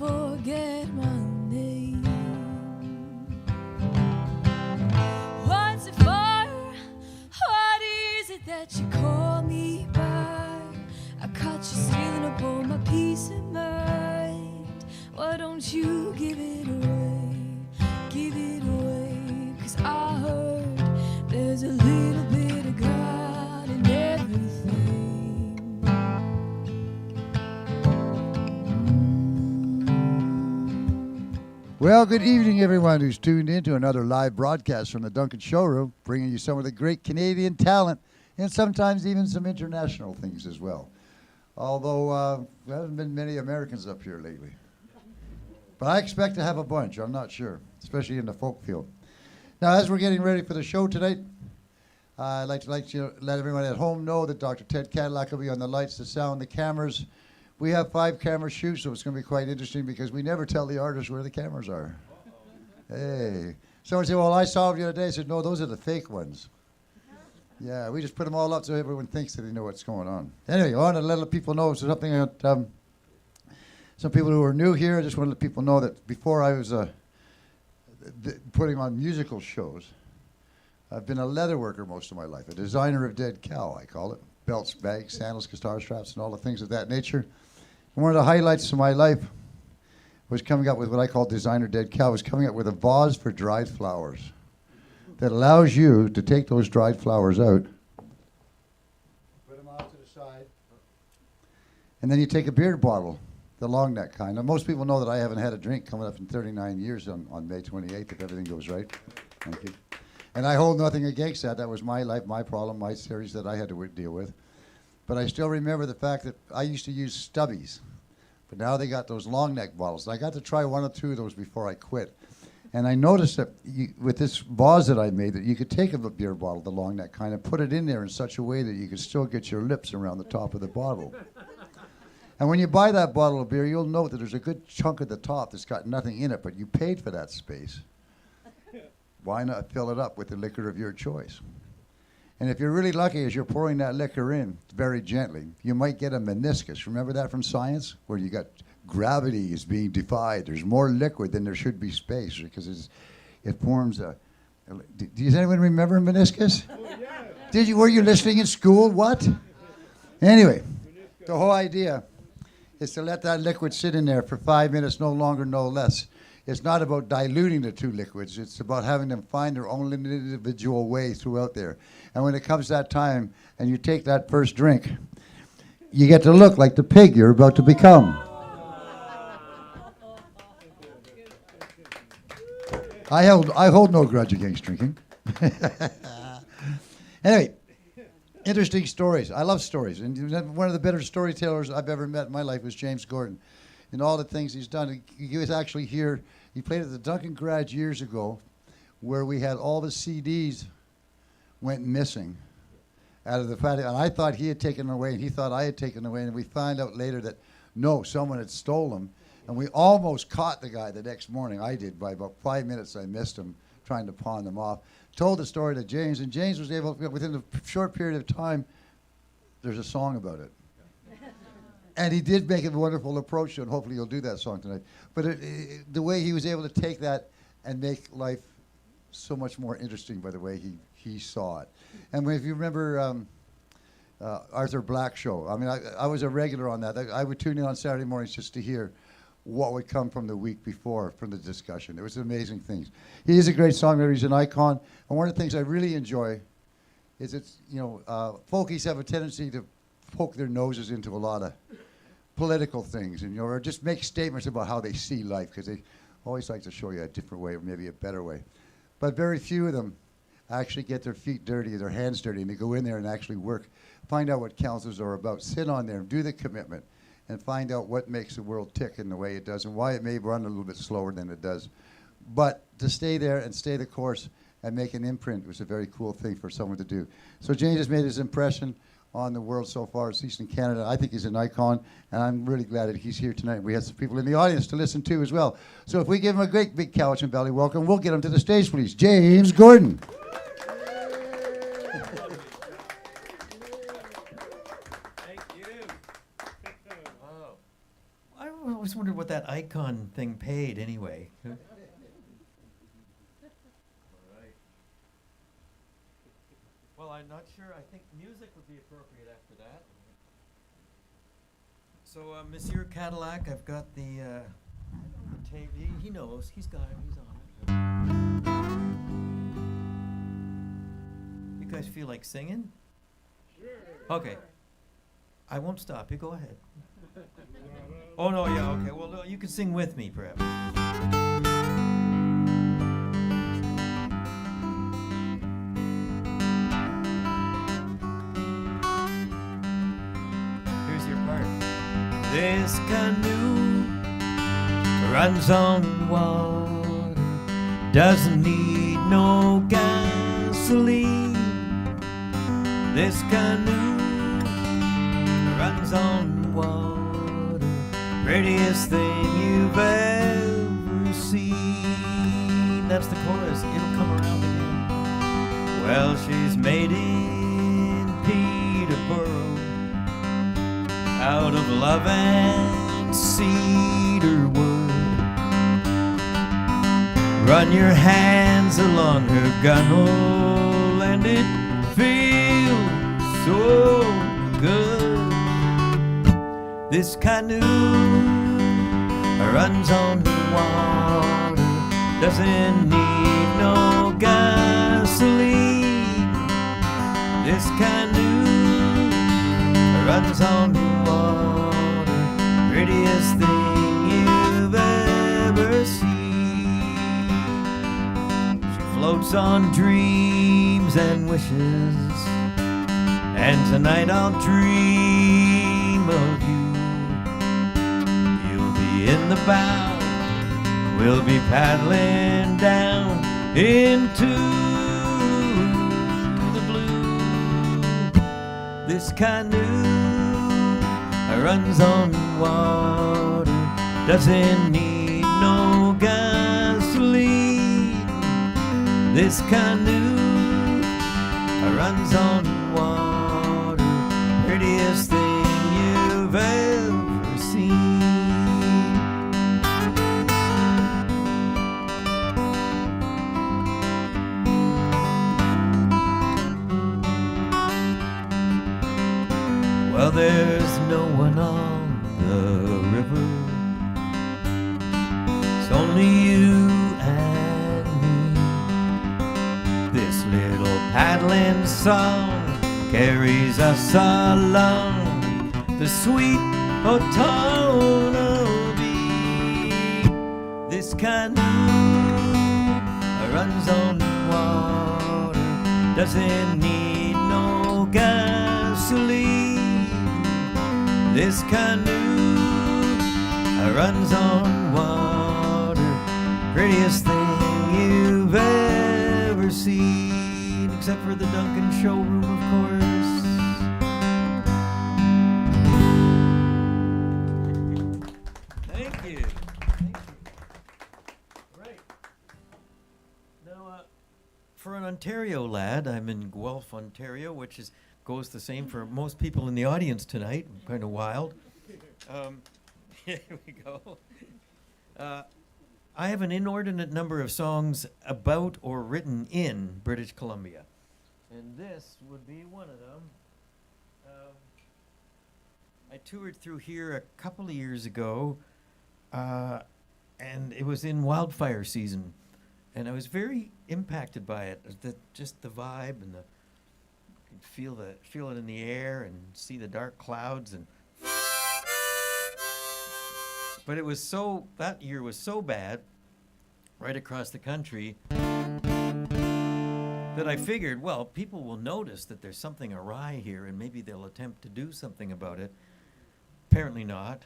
forget my name. What's it for? What is it that you call me by? I caught you stealing up all my peace of mind. Why don't you give it away? Give it away. 'Cause I heard there's a little bit of God in everything. Well, good evening, everyone who's tuned in to another live broadcast from the Duncan Showroom, bringing you some of the great Canadian talent and sometimes even some international things as well. Although there haven't been many Americans up here lately. But I expect to have a bunch, I'm not sure, especially in the folk field. Now, as we're getting ready for the show tonight, I'd like to let everyone at home know that Dr. Ted Cadillac will be on the lights, the sound, the cameras. We have 5 camera shoots, so it's going to be quite interesting because we never tell the artists where the cameras are. Hey. Someone said, well, I saw them the other day. I said, no, those are the fake ones. Yeah, we just put them all up so everyone thinks that they know what's going on. Anyway, I want to let people know something. Some people who are new here, I just want to let people know that before I was putting on musical shows, I've been a leather worker most of my life, a designer of dead cow, I call it. Belts, bags, sandals, guitar straps, and all the things of that nature. And one of the highlights of my life was coming up with what I call designer dead cow, was coming up with a vase for dried flowers that allows you to take those dried flowers out, put them out to the side, and then you take a beer bottle, the long neck kind. Now, most people know that I haven't had a drink coming up in 39 years on May 28th, if everything goes right. Thank you. And I hold nothing against that. That was my life, my problem, my series that I had to deal with. But I still remember the fact that I used to use stubbies. But now they got those long neck bottles. I got to try 1 or 2 of those before I quit. And I noticed that with this vase that I made, that you could take a beer bottle, the long neck kind, and put it in there in such a way that you could still get your lips around the top of the bottle. And when you buy that bottle of beer, you'll note that there's a good chunk at the top that's got nothing in it, but you paid for that space. Why not fill it up with the liquor of your choice? And if you're really lucky, as you're pouring that liquor in very gently, you might get a meniscus. Remember that from science? Where you got gravity is being defied. There's more liquid than there should be space because it forms a... Does anyone remember a meniscus? Oh, yeah. Were you listening in school? What? Anyway, the whole idea is to let that liquid sit in there for 5 minutes, no longer, no less. It's not about diluting the 2 liquids. It's about having them find their own individual way throughout there. And when it comes that time and you take that first drink, you get to look like the pig you're about to become. I hold no grudge against drinking. Anyway, interesting stories. I love stories. And one of the better storytellers I've ever met in my life was James Gordon. And all the things he's done. He was actually here. He played at the Duncan Garage years ago where we had all the CDs went missing out of the patio. And I thought he had taken them away, and he thought I had taken them away. And we find out later that, no, someone had stole them. And we almost caught the guy the next morning. I did. By about 5 minutes, I missed him trying to pawn them off. Told the story to James, and James was able, within a short period of time, there's a song about it. And he did make a wonderful approach to it. Hopefully he'll do that song tonight. But the way he was able to take that and make life so much more interesting by the way he saw it. And if you remember Arthur Black's show, I mean, I was a regular on that. I would tune in on Saturday mornings just to hear what would come from the week before from the discussion. It was amazing things. He is a great songwriter. He's an icon. And one of the things I really enjoy is folkies have a tendency to poke their noses into a lot of political things, and or just make statements about how they see life, because they always like to show you a different way or maybe a better way. But very few of them actually get their feet dirty, their hands dirty, and they go in there and actually work, find out what councils are about, sit on there, do the commitment, and find out what makes the world tick in the way it does and why it may run a little bit slower than it does. But to stay there and stay the course and make an imprint was a very cool thing for someone to do. So James has made his impression on the world so far, at least in Canada. I think he's an icon, and I'm really glad that he's here tonight. We have some people in the audience to listen to as well. So if we give him a great big Cowichan Valley welcome, we'll get him to the stage, please. James Gordon. Thank you. Wow. I always wondered what that icon thing paid anyway. All right. Well, I'm not sure. I think music would be appropriate after that. So, Monsieur Cadillac, I've got the tape. He knows. He's got it. He's on it. You guys feel like singing? Sure. Okay. I won't stop you. Go ahead. Oh, no, yeah, okay. Well, no, you can sing with me, perhaps. Here's your part. This canoe runs on water, doesn't need no gasoline. This canoe runs on water, prettiest thing you've ever seen. That's the chorus. It'll come around again. Well, she's made in Peterborough, out of love and cedar wood. Run your hands along her gunwale and it feels so good. This canoe runs on the water, doesn't need no gasoline. This canoe runs on the water, prettiest thing you've ever seen. She floats on dreams and wishes, and tonight I'll dream of you. You'll be in the bow, we'll be paddling down into the blue. This canoe runs on water, doesn't need no gasoline. This canoe runs on water, prettiest thing you've ever seen. Well, there's no one on the river, it's only you and me. This little paddling song carries us along the sweet autumnal bee. This canoe runs on water, doesn't need no gasoline. This canoe runs on water, prettiest thing you've ever seen, except for the Duncan Showroom, of course. Thank you. Thank you. Right. Now, for an Ontario lad, I'm in Guelph, Ontario, which goes the same for most people in the audience tonight. Kind of wild. Here we go. I have an inordinate number of songs about or written in British Columbia, and this would be one of them. I toured through here a couple of years ago, and it was in wildfire season, and I was very impacted by it. Just the vibe, and you could feel it in the air and see the dark clouds, and but it was that year was so bad right across the country that I figured, well, people will notice that there's something awry here and maybe they'll attempt to do something about it. Apparently not.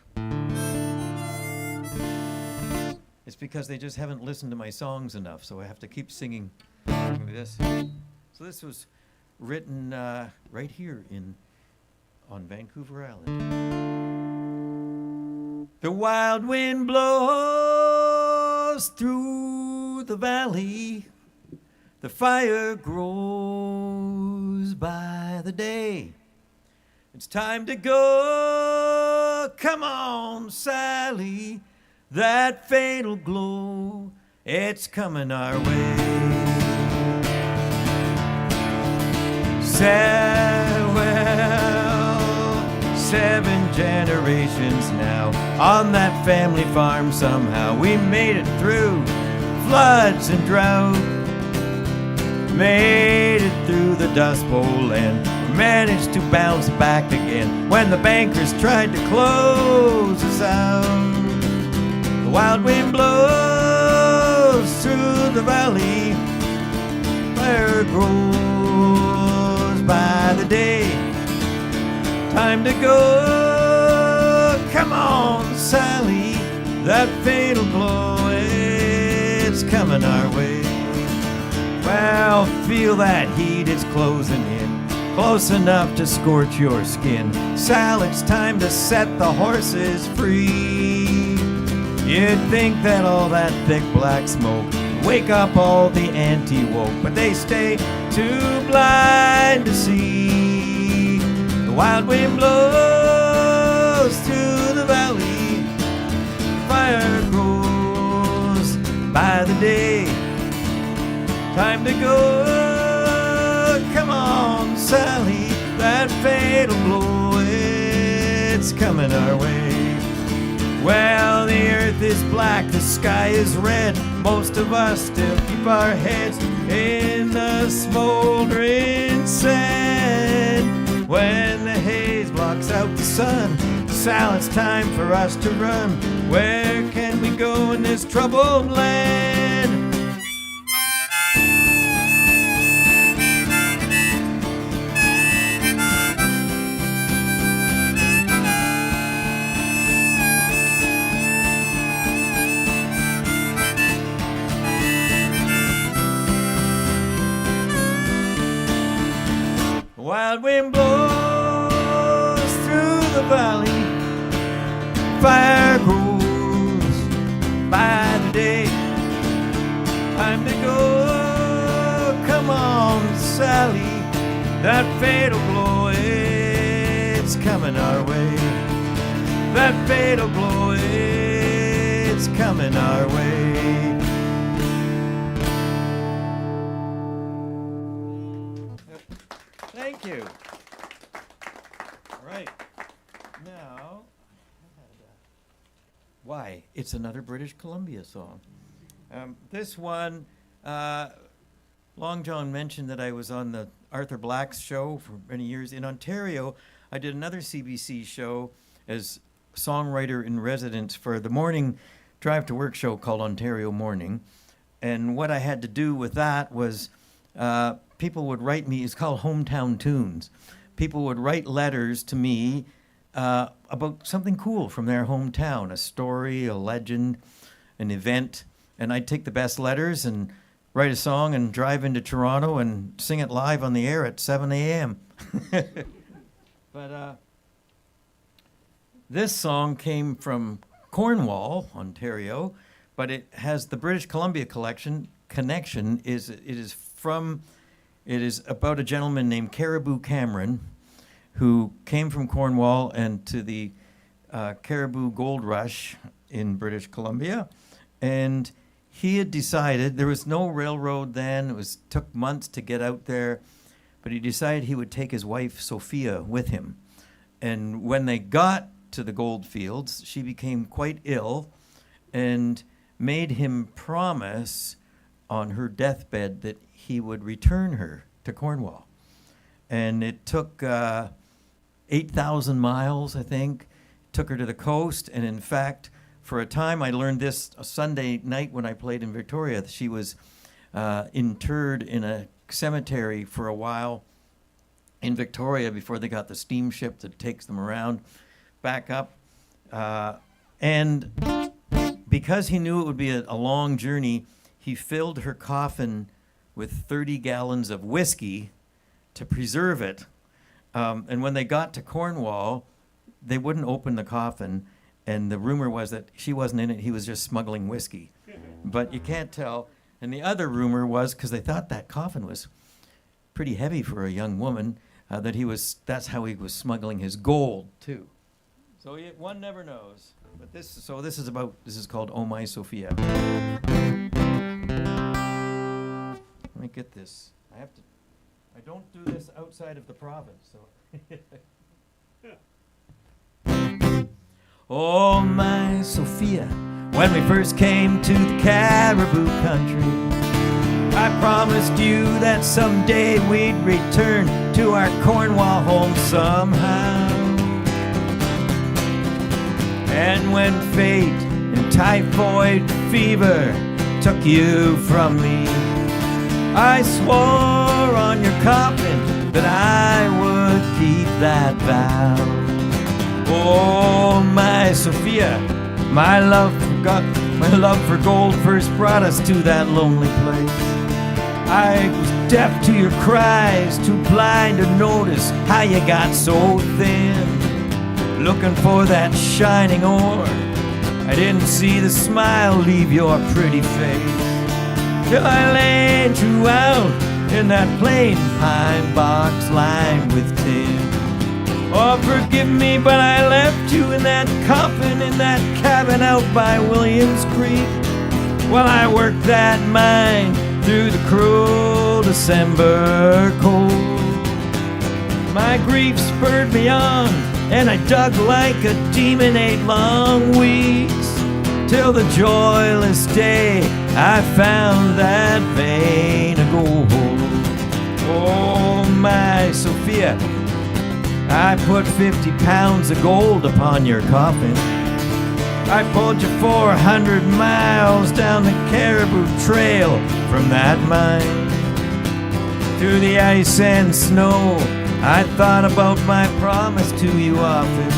It's because they just haven't listened to my songs enough, so I have to keep singing this. So this was written right here on Vancouver Island. The wild wind blows through the valley, the fire grows by the day. It's time to go Oh, come on, Sally, that fatal glow, it's coming our way. Well, 7 generations now on that family farm. Somehow we made it through floods and drought, made it through the Dust Bowl, and managed to bounce back again when the bankers tried to close us out. The wild wind blows through the valley, fire grows by the day. Time to go, come on, Sally, that fatal blow, it's coming our way. Well, feel that heat, it's closing in, close enough to scorch your skin. Sal, it's time to set the horses free. You'd think that all that thick black smoke wake up all the anti-woke, but they stay too blind to see. The wild wind blows through the valley, fire grows by the day. Time to go, come on, Sally, that fatal blow, it's coming our way. Well, the earth is black, the sky is red, most of us still keep our heads in the smoldering sand. When the haze blocks out the sun, Sal, it's time for us to run. Where can we go in this troubled land? Wild wind blows through the valley, fire grows by the day. Time to go, come on, Sally, that fatal blow, it's coming our way. That fatal blow, it's coming our way. Thank you. All right. Now, why? It's another British Columbia song. This one, Long John mentioned that I was on the Arthur Black's show for many years. In Ontario, I did another CBC show as songwriter in residence for the morning drive to work show called Ontario Morning. And what I had to do with that was people would write me, it's called Hometown Tunes. People would write letters to me about something cool from their hometown, a story, a legend, an event. And I'd take the best letters and write a song and drive into Toronto and sing it live on the air at 7 a.m. But this song came from Cornwall, Ontario, but it has the British Columbia connection. It is about a gentleman named Caribou Cameron who came from Cornwall and to the Caribou Gold Rush in British Columbia. And he had decided, there was no railroad then, took months to get out there, but he decided he would take his wife Sophia with him. And when they got to the gold fields, she became quite ill and made him promise on her deathbed that he would return her to Cornwall. And it took 8,000 miles, I think. Took her to the coast, and in fact, for a time, I learned this a Sunday night when I played in Victoria. She was interred in a cemetery for a while in Victoria before they got the steamship that takes them around back up. And because he knew it would be a long journey, he filled her coffin with 30 gallons of whiskey to preserve it. And when they got to Cornwall, they wouldn't open the coffin. And the rumor was that she wasn't in it, he was just smuggling whiskey. But you can't tell. And the other rumor was, because they thought that coffin was pretty heavy for a young woman, that's how he was smuggling his gold, too. So one never knows. But this is called Oh My Sophia. Let me get this. I don't do this outside of the province, so. Oh my Sophia, when we first came to the Caribou country, I promised you that someday we'd return to our Cornwall home somehow. And when fate and typhoid fever took you from me, I swore on your coffin that I would keep that vow. Oh, my Sophia, my love for gold first brought us to that lonely place. I was deaf to your cries, too blind to notice how you got so thin. Looking for that shining ore, I didn't see the smile leave your pretty face. Till I laid you out in that plain pine box lined with tin. Oh, forgive me, but I left you in that coffin in that cabin out by Williams Creek, while I worked that mine through the cruel December cold. My grief spurred me on, and I dug like a demon 8 long weeks, till the joyless day I found that vein of gold. Oh, my Sophia, I put 50 pounds of gold upon your coffin. I pulled you 400 miles down the Caribou Trail from that mine. Through the ice and snow, I thought about my promise to you often,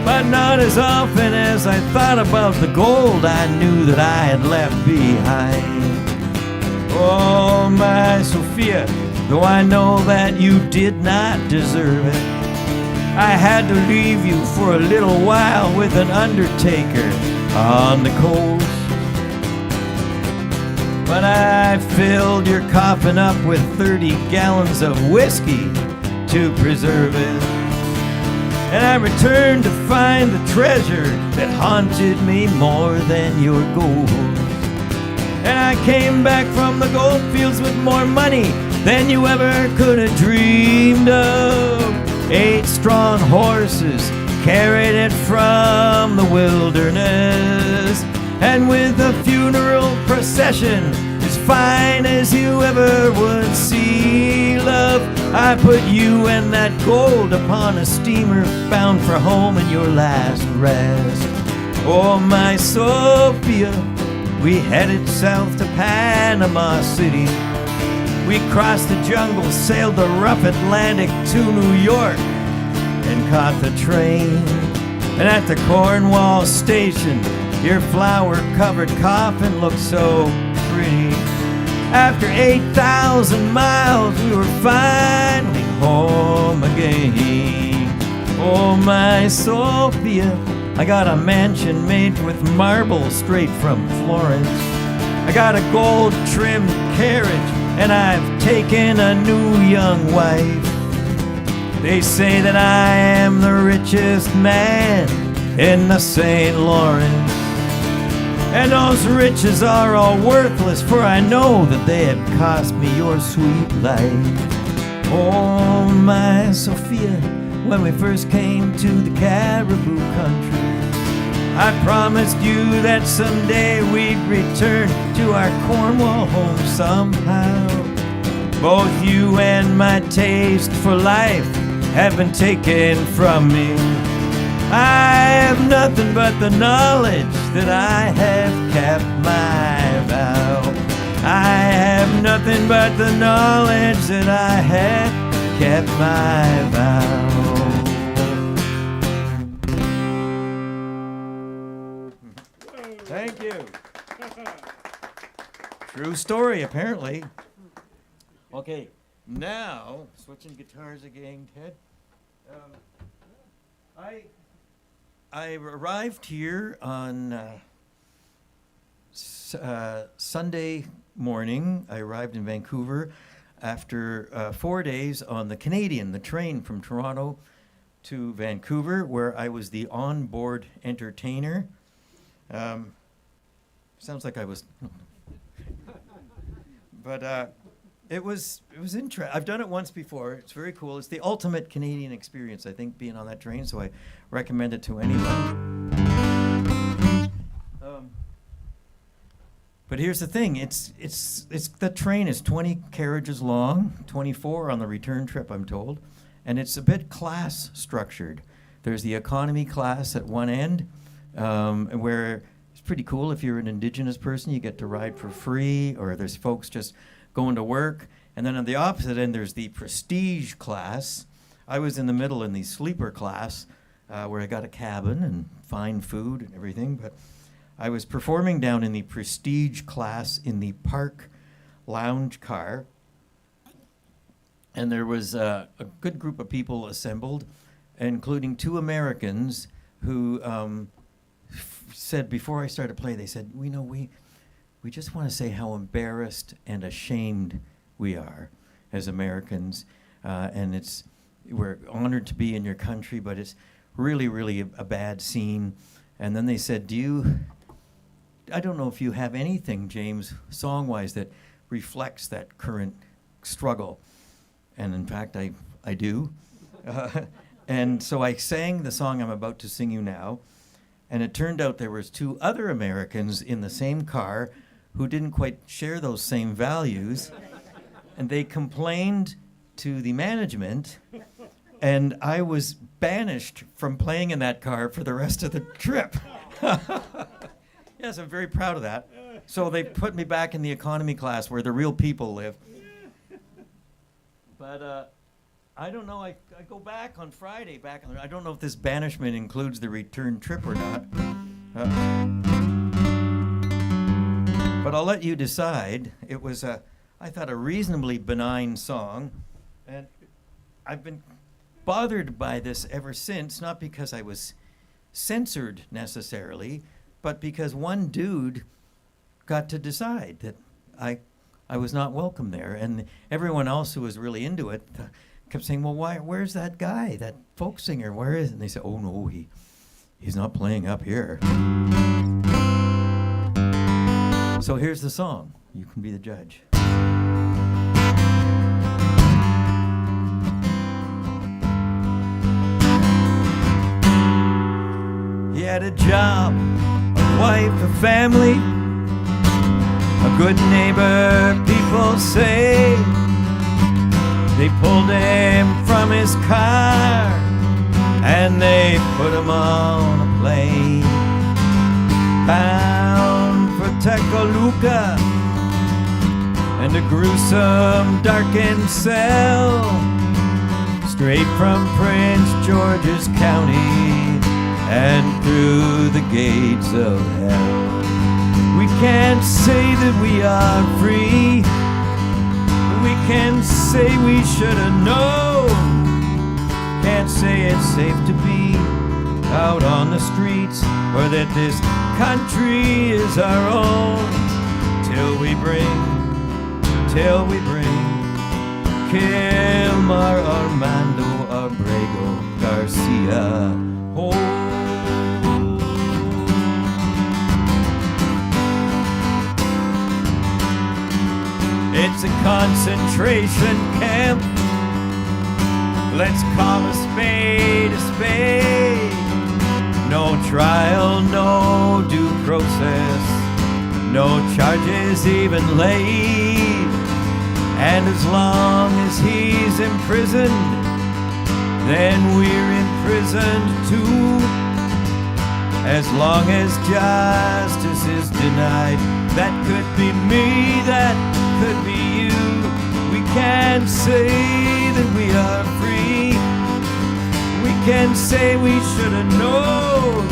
but not as often as I thought about the gold I knew that I had left behind. Oh, my Sophia, though I know that you did not deserve it, I had to leave you for a little while with an undertaker on the coast. But I filled your coffin up with 30 gallons of whiskey to preserve it, and I returned to find the treasure that haunted me more than your gold. And I came back from the gold fields with more money than you ever could have dreamed of. 8 strong horses carried it from the wilderness, and with a funeral procession as fine as you ever would see, love, I put you and that gold upon a steamer bound for home in your last rest. Oh, my Sophia, we headed south to Panama City. We crossed the jungle, sailed the rough Atlantic to New York, and caught the train. And at the Cornwall station, your flower-covered coffin looked so pretty. After 8,000 miles, we were finally home again. Oh, my Sophia, I got a mansion made with marble straight from Florence. I got a gold-trimmed carriage, and I've taken a new young wife. They say that I am the richest man in the St. Lawrence, and those riches are all worthless, for I know that they have cost me your sweet life. Oh, my Sophia, when we first came to the Caribou country, I promised you that someday we'd return to our Cornwall home somehow. Both you and my taste for life have been taken from me. I have nothing but the knowledge that I have kept my vow. I have nothing but the knowledge that I have kept my vow. Thank you. True story, apparently. Okay, now, switching guitars again, Ted. I arrived here on Sunday morning. I arrived in Vancouver after 4 days on the Canadian, the train from Toronto to Vancouver, where I was the on-board entertainer. Sounds like I was, but it was interesting. I've done it once before. It's very cool. It's the ultimate Canadian experience, I think, being on that train. So I recommend it to anyone. But here's the thing. It's the train is 20 carriages long, 24 on the return trip, I'm told, and it's a bit class structured. There's the economy class at one end, where it's pretty cool. If you're an Indigenous person, you get to ride for free, or there's folks just going to work. And then on the opposite end, there's the prestige class. I was in the middle in the sleeper class, where I got a cabin and fine food and everything. But I was performing down in the prestige class in the park lounge car. And there was a good group of people assembled, including 2 Americans who said, before I started playing, they said, we just want to say how embarrassed and ashamed we are as Americans. And we're honored to be in your country, but it's really, really a bad scene. And then they said, I don't know if you have anything, James, song-wise, that reflects that current struggle. And in fact, I do. And so I sang the song I'm about to sing you now. And it turned out there was 2 other Americans in the same car who didn't quite share those same values. And they complained to the management. And I was banished from playing in that car for the rest of the trip. Yes, I'm very proud of that. So they put me back in the economy class where the real people live. But I don't know. I go back on Friday. I don't know if this banishment includes the return trip or not. But I'll let you decide. It was, I thought, a reasonably benign song. And I've been bothered by this ever since, not because I was censored necessarily, but because one dude got to decide that I was not welcome there. And everyone else who was really into it kept saying, well, where's that guy, that folk singer, where is it? And they said, oh no, he's not playing up here. So here's the song. You can be the judge. He had a job, a wife, a family, a good neighbor, people say. They pulled him from his car and they put him on a plane, bound for Tekaluka and a gruesome darkened cell, straight from Prince George's County and through the gates of hell. We can't say that we are free. We can say we should have known. Can't say it's safe to be out on the streets, or that this country is our own, till we bring Kilmar Armando Abrego Garcia home. It's a concentration camp. Let's call a spade a spade. No trial, no due process, no charges even laid. And as long as he's imprisoned, then we're imprisoned too. As long as justice is denied, that could be me, that could be you. We can't say that we are free. We can say we should have known.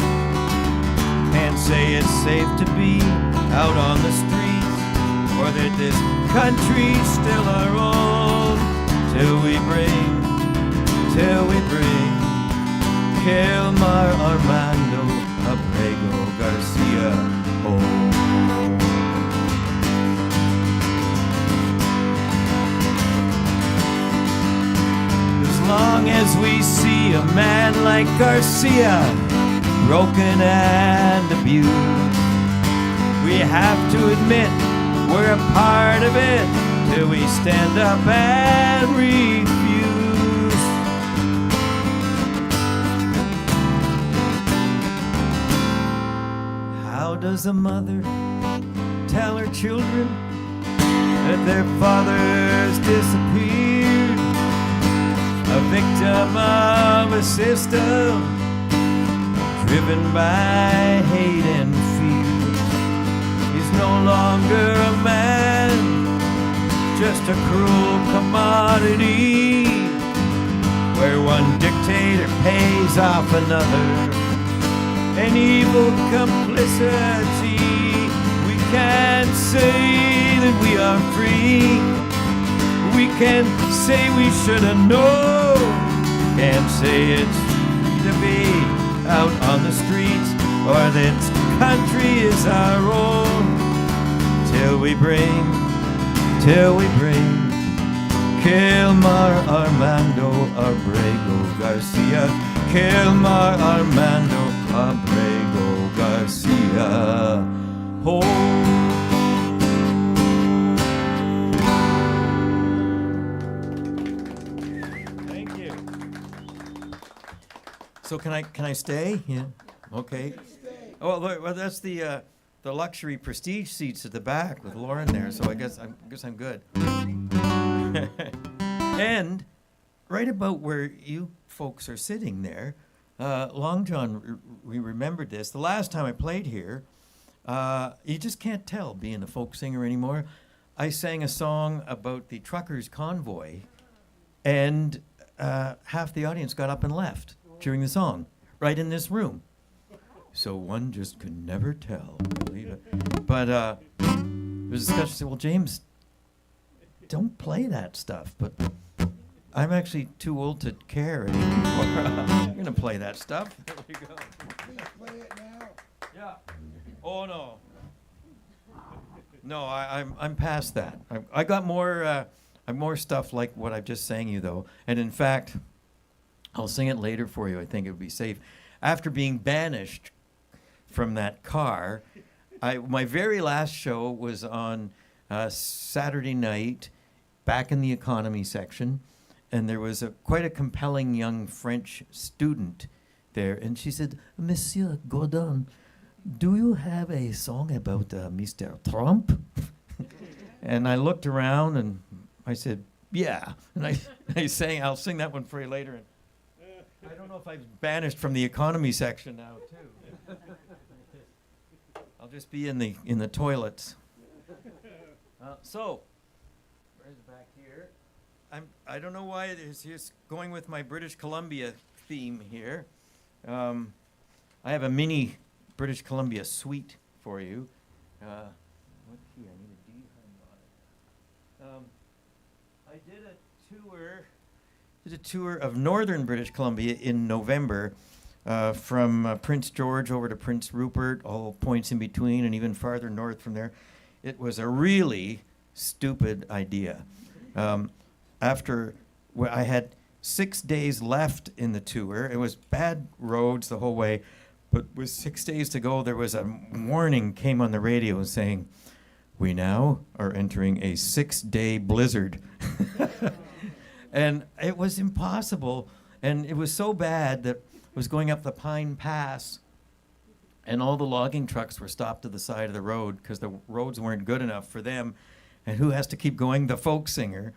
Can't say it's safe to be out on the streets, or that this country's still our own, till we bring Kilmar Armando Abrego Garcia home. As long long as we see a man like Garcia broken and abused, we have to admit we're a part of it till we stand up and refuse. How does a mother tell her children that their father's disappeared? A victim of a system driven by hate and fear. He's no longer a man, just a cruel commodity, where one dictator pays off another. An evil complicity. We can't say that we are free. We can say we should have known. Can't say it's free to be out on the streets, or this country is our own. Till we bring Kilmar Armando Abrego Garcia. Kilmar Armando Abrego Garcia. Oh. Thank you. So can I stay? Yeah. Okay. Oh, well, that's the luxury prestige seats at the back with Lauren there. So I guess I'm good. And right about where you folks are sitting there, Long John, we remembered this. The last time I played here, you just can't tell being a folk singer anymore. I sang a song about the truckers' convoy, and half the audience got up and left during the song, right in this room. So one just could never tell. Believe it. But there was a discussion. Said, well, James, don't play that stuff. But I'm actually too old to care anymore. I'm gonna play that stuff. There we go. Please play it now. Yeah. Oh no. No, I'm past that. I got more stuff like what I just sang you though, and in fact, I'll sing it later for you. I think it would be safe. After being banished from that car, my very last show was on Saturday night, back in the economy section, and there was quite a compelling young French student there, and she said, "Monsieur Gordon, do you have a song about Mr. Trump?" And I looked around and I said, "Yeah." And I sang, I'll sing that one for you later. And I don't know if I've banished from the economy section now too. I'll just be in the toilets. So, where's it back here? I don't know why it's just going with my British Columbia theme here. I have a mini British Columbia suite for you. What key? I need a D hung on it. I did a tour of northern British Columbia in November, from Prince George over to Prince Rupert, all points in between, and even farther north from there. It was a really stupid idea. After I had 6 days left in the tour, it was bad roads the whole way, but with 6 days to go, there was a warning came on the radio saying, "We now are entering a 6-day blizzard." And it was impossible, and it was so bad that I was going up the Pine Pass, and all the logging trucks were stopped to the side of the road because the roads weren't good enough for them. And who has to keep going? The folk singer.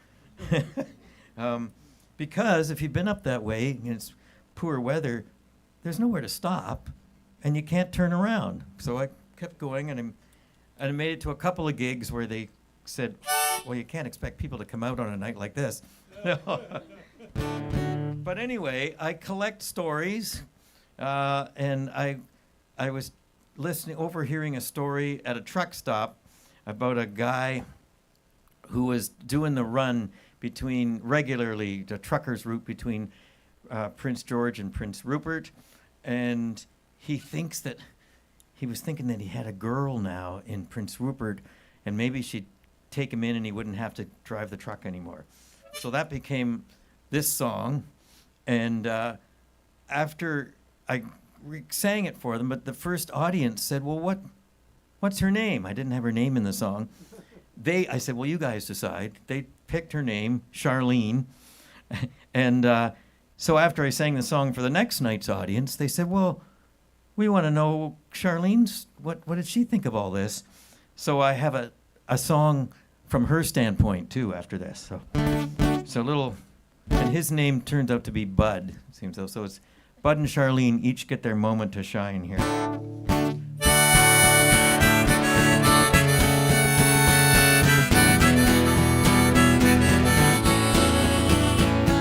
Because if you've been up that way and it's poor weather, there's nowhere to stop, and you can't turn around. So I kept going, and I made it to a couple of gigs where they said, "Well, you can't expect people to come out on a night like this." But anyway, I collect stories, and I was overhearing a story at a truck stop about a guy who was doing the run regularly, the trucker's route between Prince George and Prince Rupert, and he was thinking that he had a girl now in Prince Rupert, and maybe she'd take him in and he wouldn't have to drive the truck anymore. So that became this song, And after I sang it for them, but the first audience said, well, what's her name? I didn't have her name in the song. I said, well, you guys decide. They picked her name, Charlene. And so after I sang the song for the next night's audience, they said, well, we want to know Charlene's, what did she think of all this? So I have a song from her standpoint, too, after this. So little, and his name turns out to be Bud, it seems so. So it's Bud and Charlene each get their moment to shine here.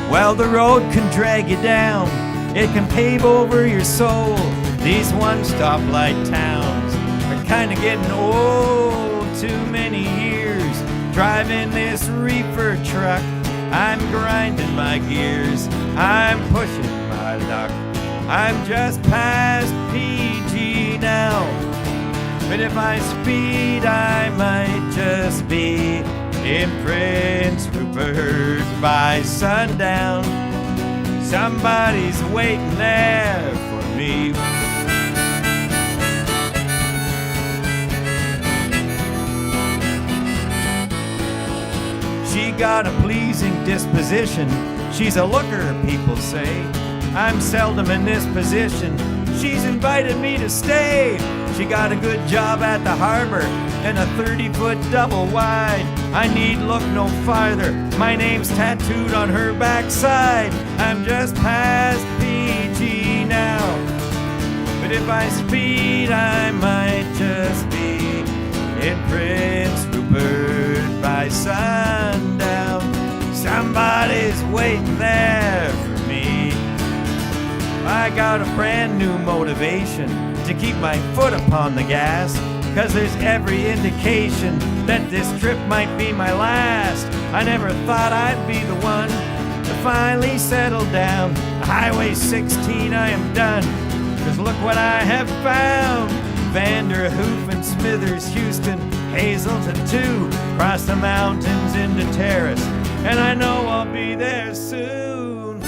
Well, the road can drag you down, it can pave over your soul. These one-stoplight towns are kind of getting old. Too many years driving this reefer truck. I'm grinding my gears, I'm pushing my luck. I'm just past PG now, but if I speed I might just be in Prince Rupert by sundown. Somebody's waiting there for me. She got a pleasing disposition, she's a looker, people say. I'm seldom in this position, she's invited me to stay. She got a good job at the harbor and a 30-foot double wide. I need look no farther, my name's tattooed on her backside. I'm just past PG now, but if I speed I might just be in Prince Rupert by sundown. Somebody's waiting there for me. I got a brand new motivation to keep my foot upon the gas, 'cause there's every indication that this trip might be my last. I never thought I'd be the one to finally settle down. Highway 16, I am done, 'cause look what I have found. Vanderhoof and Smithers, Houston, Hazleton too, cross the mountains into Terrace, and I know I'll be there soon.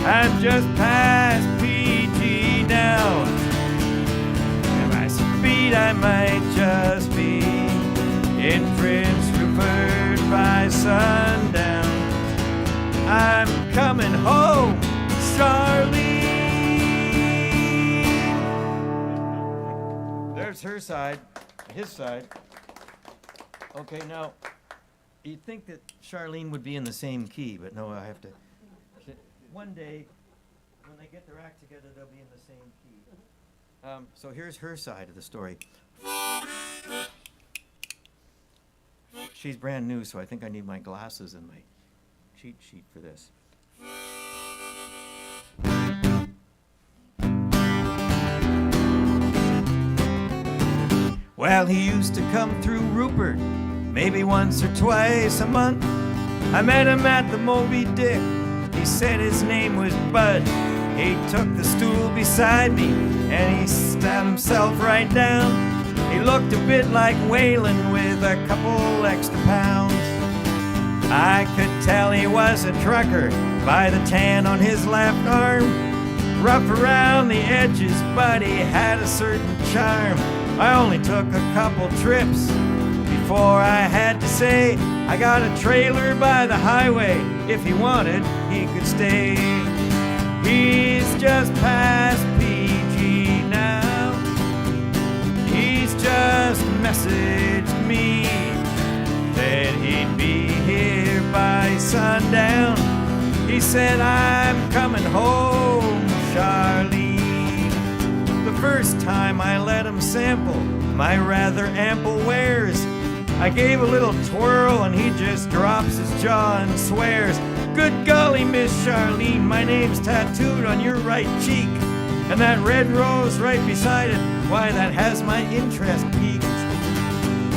I'm just past PG now. If I speed, I might just be in Prince Rupert by sundown. I'm coming home, Charlene. There's her side, his side. Okay, now, you'd think that Charlene would be in the same key, but no, I have to. One day, when they get their act together, they'll be in the same key. So here's her side of the story. She's brand new, so I think I need my glasses and my cheat sheet for this. Well, he used to come through Rupert, maybe once or twice a month. I met him at the Moby Dick. He said his name was Bud. He took the stool beside me and he sat himself right down. He looked a bit like Waylon with a couple extra pounds. I could tell he was a trucker by the tan on his left arm. Rough around the edges, but he had a certain charm. I only took a couple trips before I had to say, I got a trailer by the highway. If he wanted, he could stay. He's just past PG now. He's just messaged me that he'd be here by sundown. He said, I'm coming home, Charlene. The first time I let him sample my rather ample wares, I gave a little twirl and he just drops his jaw and swears, good golly, Miss Charlene, my name's tattooed on your right cheek. And that red rose right beside it, why, that has my interest piqued.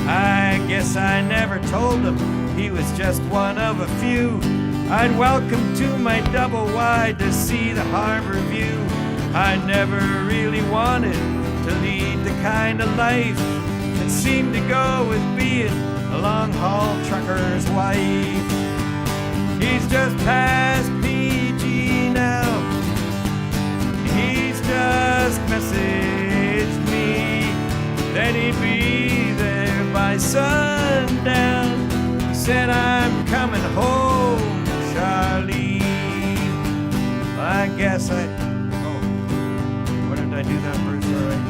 I guess I never told him he was just one of a few I'd welcome to my double wide to see the harbor view. I never really wanted to lead the kind of life and seemed to go with being a long-haul trucker's wife. He's just past PG now. He's just messaged me that he'd be there by sundown. He said, I'm coming home, Charlie. I guess I... Oh, what did I do that verse all right?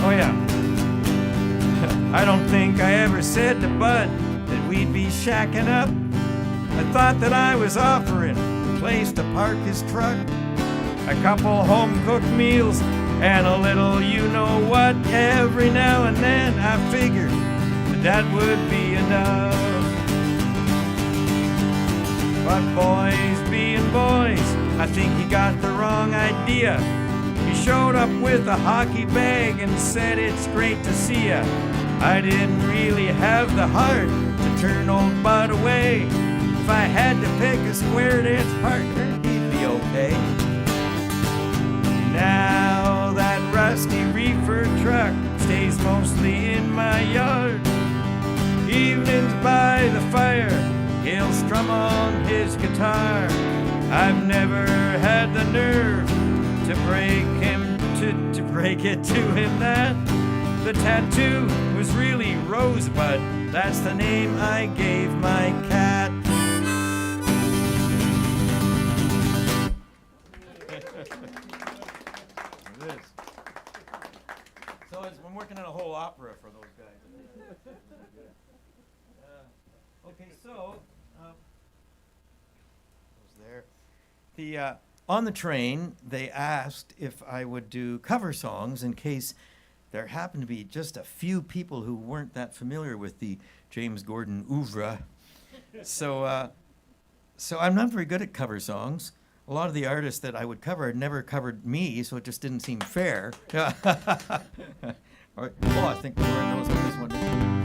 Oh, yeah. I don't think I ever said to Bud that we'd be shacking up. I thought that I was offering a place to park his truck, a couple home-cooked meals, and a little you-know-what every now and then. I figured that would be enough. But boys being boys, I think he got the wrong idea. He showed up with a hockey bag and said, it's great to see ya. I didn't really have the heart to turn old Bud away. If I had to pick a square dance partner, he'd be okay. Now that rusty reefer truck stays mostly in my yard. Evenings by the fire, he'll strum on his guitar. I've never had the nerve to break it to him that the tattoo was really Rosebud. That's the name I gave my cat. So I'm working on a whole opera for those guys. Okay, so was there the on the train they asked if I would do cover songs in case there happened to be just a few people who weren't that familiar with the James Gordon oeuvre. So I'm not very good at cover songs. A lot of the artists that I would cover had never covered me, so it just didn't seem fair. I think Lauren knows on this one.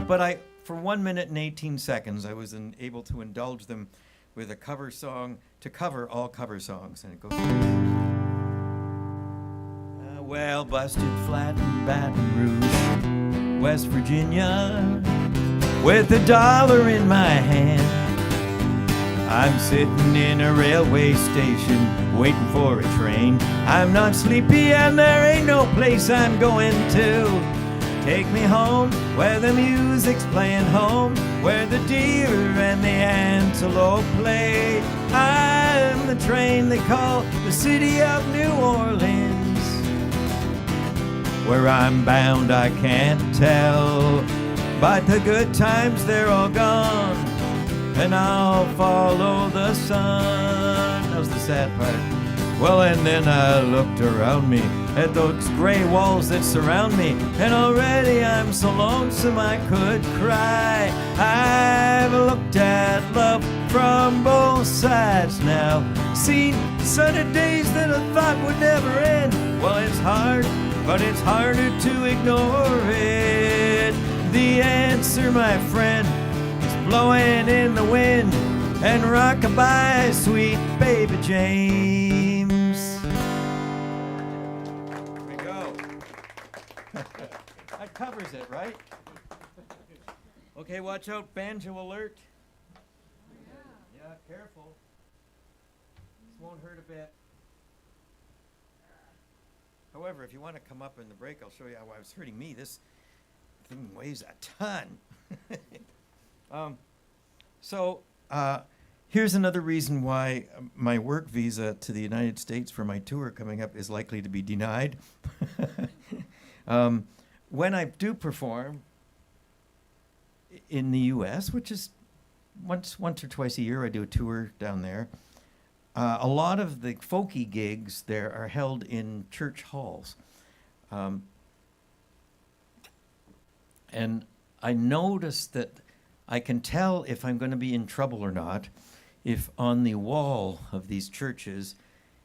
But for 1 minute and 18 seconds, I was able to indulge them with a cover song to cover all cover songs. And it goes... well, busted flat in Baton Rouge, West Virginia, with $1 in my hand. I'm sitting in a railway station, waiting for a train. I'm not sleepy and there ain't no place I'm going to. Take me home, where the music's playing home, where the deer and the antelope play. I'm the train they call the city of New Orleans. Where I'm bound I can't tell, but the good times they're all gone, and I'll follow the sun. That was the sad part. Well, and then I looked around me at those gray walls that surround me, and already I'm so lonesome I could cry. I've looked at love from both sides now, seen sunny days that I thought would never end. Well, it's hard, but it's harder to ignore it. The answer, my friend, is blowing in the wind and rockabye, sweet baby James. There we go. That covers it, right? Okay, watch out, banjo alert. Yeah, careful. This won't hurt a bit. However, if you want to come up in the break, I'll show you how it was hurting me. This thing weighs a ton. Here's another reason why my work visa to the United States for my tour coming up is likely to be denied. When I do perform in the U.S., which is once or twice a year, I do a tour down there. A lot of the folky gigs there are held in church halls. And I noticed that I can tell if I'm going to be in trouble or not if on the wall of these churches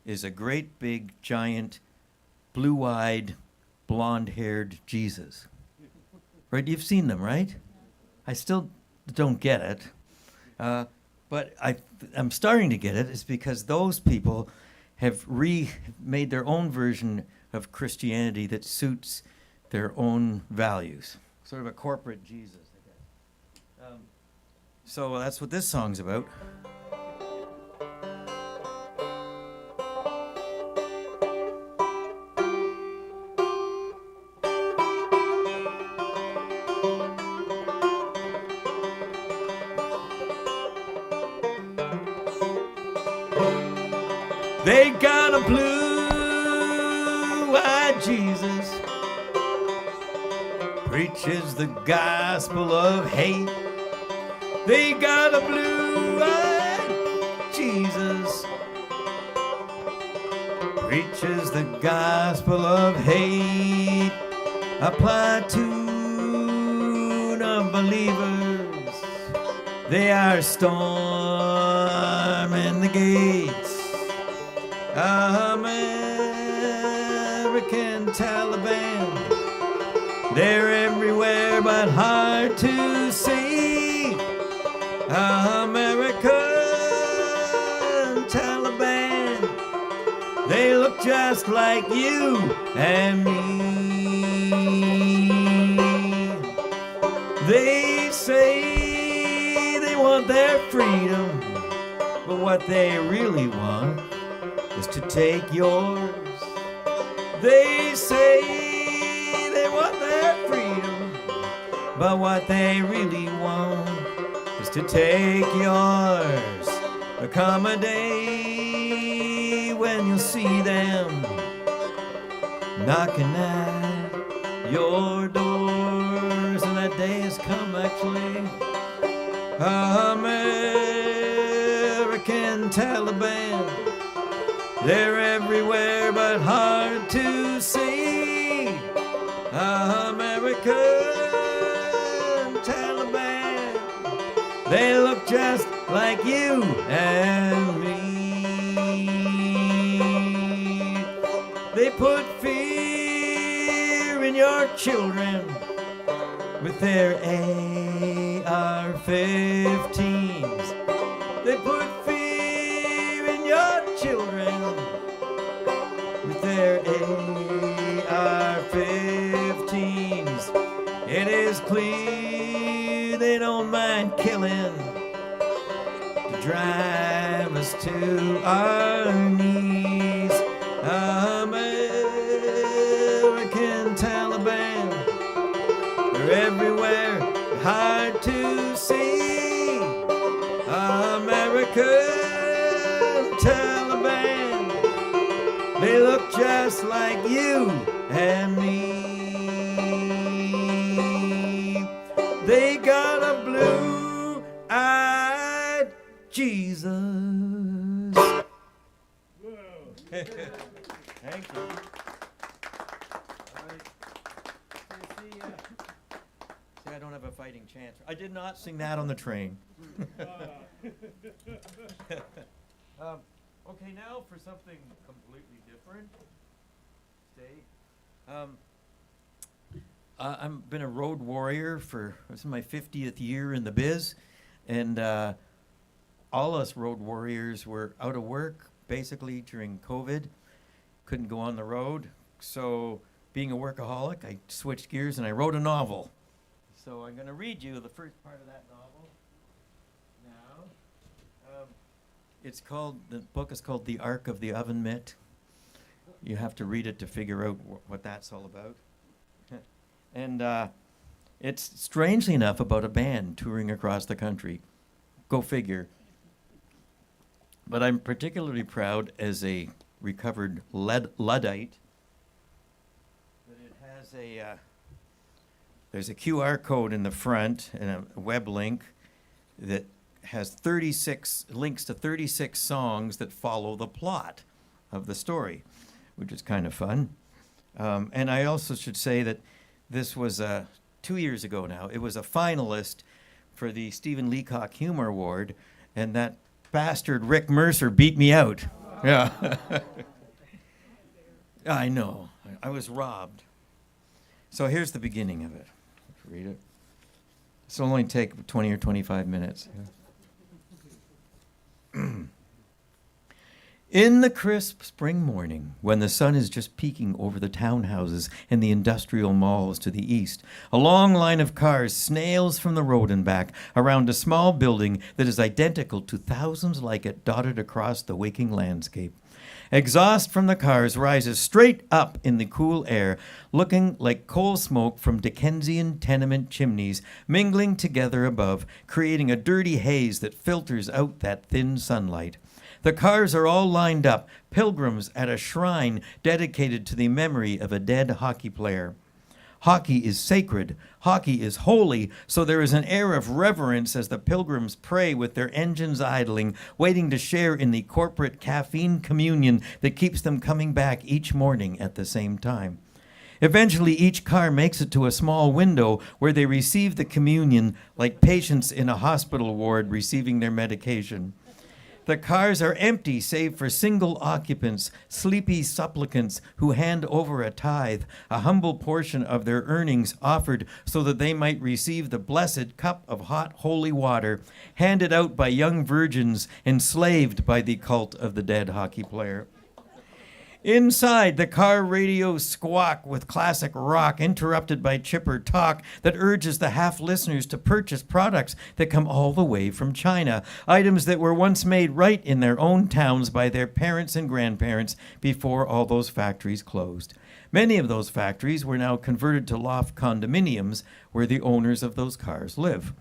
is a great big giant blue-eyed blonde-haired Jesus. Right? You've seen them, right? I still don't get it. But I'm starting to get it. It's because those people have made their own version of Christianity that suits their own values, sort of a corporate Jesus, I guess. So that's what this song's about. They got a blue-eyed Jesus, preaches the gospel of hate. They got a blue-eyed Jesus, preaches the gospel of hate. Applied to non-believers, they are storming the gates. American Taliban, they're everywhere but hard to see. American Taliban, they look just like you and me. They say they want their freedom, but what they really want is to take yours. They say they want their freedom, but what they really want is to take yours. There come a day when you'll see them knocking at your doors, and that day has come actually. American Taliban, they're everywhere but hard to see. American Taliban, they look just like you and me. They put fear in your children with their AR-15s. They put fear in your children with their AR-15s. It is clear they don't mind killing to drive us to our knees. American Taliban, they're everywhere, hard to see. American Taliban, they look just like you and me. They got a blue-eyed Jesus. Thank you. All right. See, I don't have a fighting chance. I did not sing that on the train. Okay, now for something completely different. Stay. I've been a road warrior this is my 50th year in the biz, and all us road warriors were out of work basically during COVID. Couldn't go on the road, so being a workaholic, I switched gears and I wrote a novel. So I'm going to read you the first part of that novel now. The book is called The Ark of the Oven Mitt. You have to read it to figure out what that's all about. And it's strangely enough about a band touring across the country. Go figure. But I'm particularly proud as a recovered Luddite that it has there's a QR code in the front and a web link that has 36 links to 36 songs that follow the plot of the story, which is kind of fun. And I also should say that this was 2 years ago now. It was a finalist for the Stephen Leacock Humor Award, and that bastard Rick Mercer beat me out. Yeah. I know. I was robbed. So here's the beginning of it. Let's read it. This will only take 20 or 25 minutes. In the crisp spring morning, when the sun is just peeking over the townhouses and the industrial malls to the east, a long line of cars snails from the road and back around a small building that is identical to thousands like it dotted across the waking landscape. Exhaust from the cars rises straight up in the cool air, looking like coal smoke from Dickensian tenement chimneys mingling together above, creating a dirty haze that filters out that thin sunlight. The cars are all lined up, pilgrims at a shrine dedicated to the memory of a dead hockey player. Hockey is sacred. Hockey is holy, so there is an air of reverence as the pilgrims pray with their engines idling, waiting to share in the corporate caffeine communion that keeps them coming back each morning at the same time. Eventually, each car makes it to a small window where they receive the communion like patients in a hospital ward receiving their medication. The cars are empty save for single occupants, sleepy supplicants who hand over a tithe, a humble portion of their earnings offered so that they might receive the blessed cup of hot holy water, handed out by young virgins enslaved by the cult of the dead hockey player. Inside, the car radios squawk with classic rock, interrupted by chipper talk that urges the half-listeners to purchase products that come all the way from China, items that were once made right in their own towns by their parents and grandparents before all those factories closed. Many of those factories were now converted to loft condominiums where the owners of those cars live.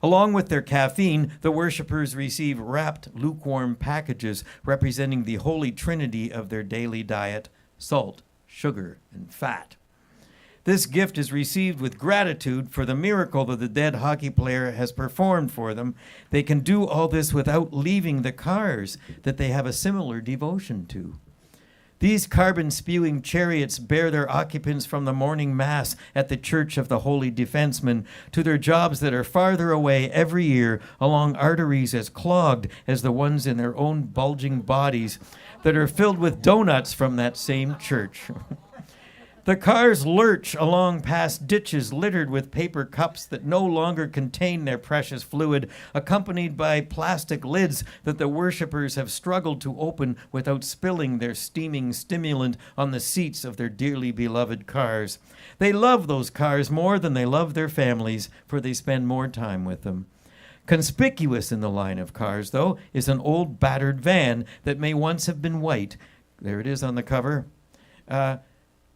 Along with their caffeine, the worshippers receive wrapped, lukewarm packages representing the holy trinity of their daily diet: salt, sugar, and fat. This gift is received with gratitude for the miracle that the dead hockey player has performed for them. They can do all this without leaving the cars that they have a similar devotion to. These carbon-spewing chariots bear their occupants from the morning mass at the Church of the Holy Defenseman to their jobs that are farther away every year along arteries as clogged as the ones in their own bulging bodies that are filled with donuts from that same church. The cars lurch along past ditches littered with paper cups that no longer contain their precious fluid, accompanied by plastic lids that the worshippers have struggled to open without spilling their steaming stimulant on the seats of their dearly beloved cars. They love those cars more than they love their families, for they spend more time with them. Conspicuous in the line of cars, though, is an old battered van that may once have been white. There it is on the cover.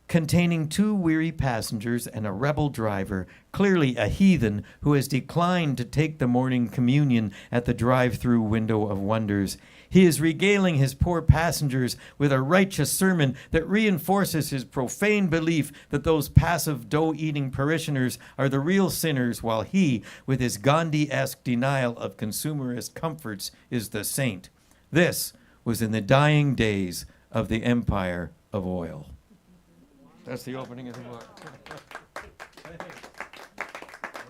Containing 2 weary passengers and a rebel driver, clearly a heathen who has declined to take the morning communion at the drive-through window of wonders. He is regaling his poor passengers with a righteous sermon that reinforces his profane belief that those passive dough-eating parishioners are the real sinners, while he, with his Gandhi-esque denial of consumerist comforts, is the saint. This was in the dying days of the empire of oil. That's the opening of the book. All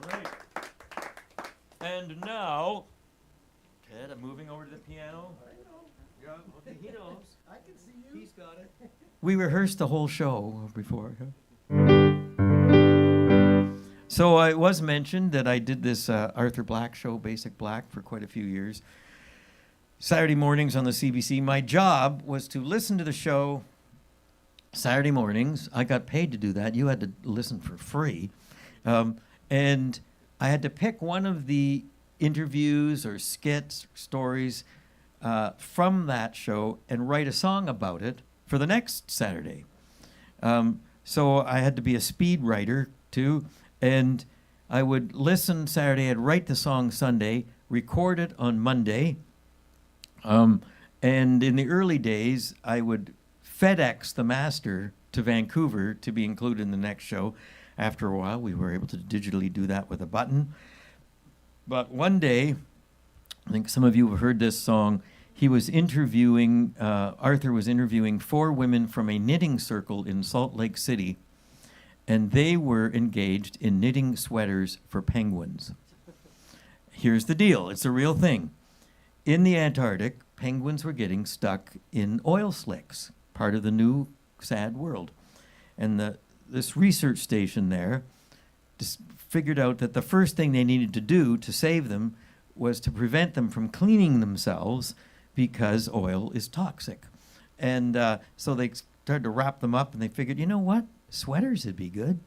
right. And now, Ted, I'm moving over to the piano. I know. Yeah, okay, he knows. I can see you. He's got it. We rehearsed the whole show before. So it was mentioned that I did this Arthur Black show, Basic Black, for quite a few years. Saturday mornings on the CBC. My job was to listen to the show Saturday mornings. I got paid to do that. You had to listen for free. And I had to pick one of the interviews or skits, stories from that show and write a song about it for the next Saturday. So I had to be a speed writer too. And I would listen Saturday, I'd write the song Sunday, record it on Monday. And in the early days, I would FedEx the master to Vancouver to be included in the next show. After a while, we were able to digitally do that with a button. But one day, I think some of you have heard this song, Arthur was interviewing 4 women from a knitting circle in Salt Lake City, and they were engaged in knitting sweaters for penguins. Here's the deal, it's a real thing. In the Antarctic, penguins were getting stuck in oil slicks, part of the new sad world. And this research station there just figured out that the first thing they needed to do to save them was to prevent them from cleaning themselves because oil is toxic. And so they started to wrap them up, and they figured, you know what? Sweaters would be good.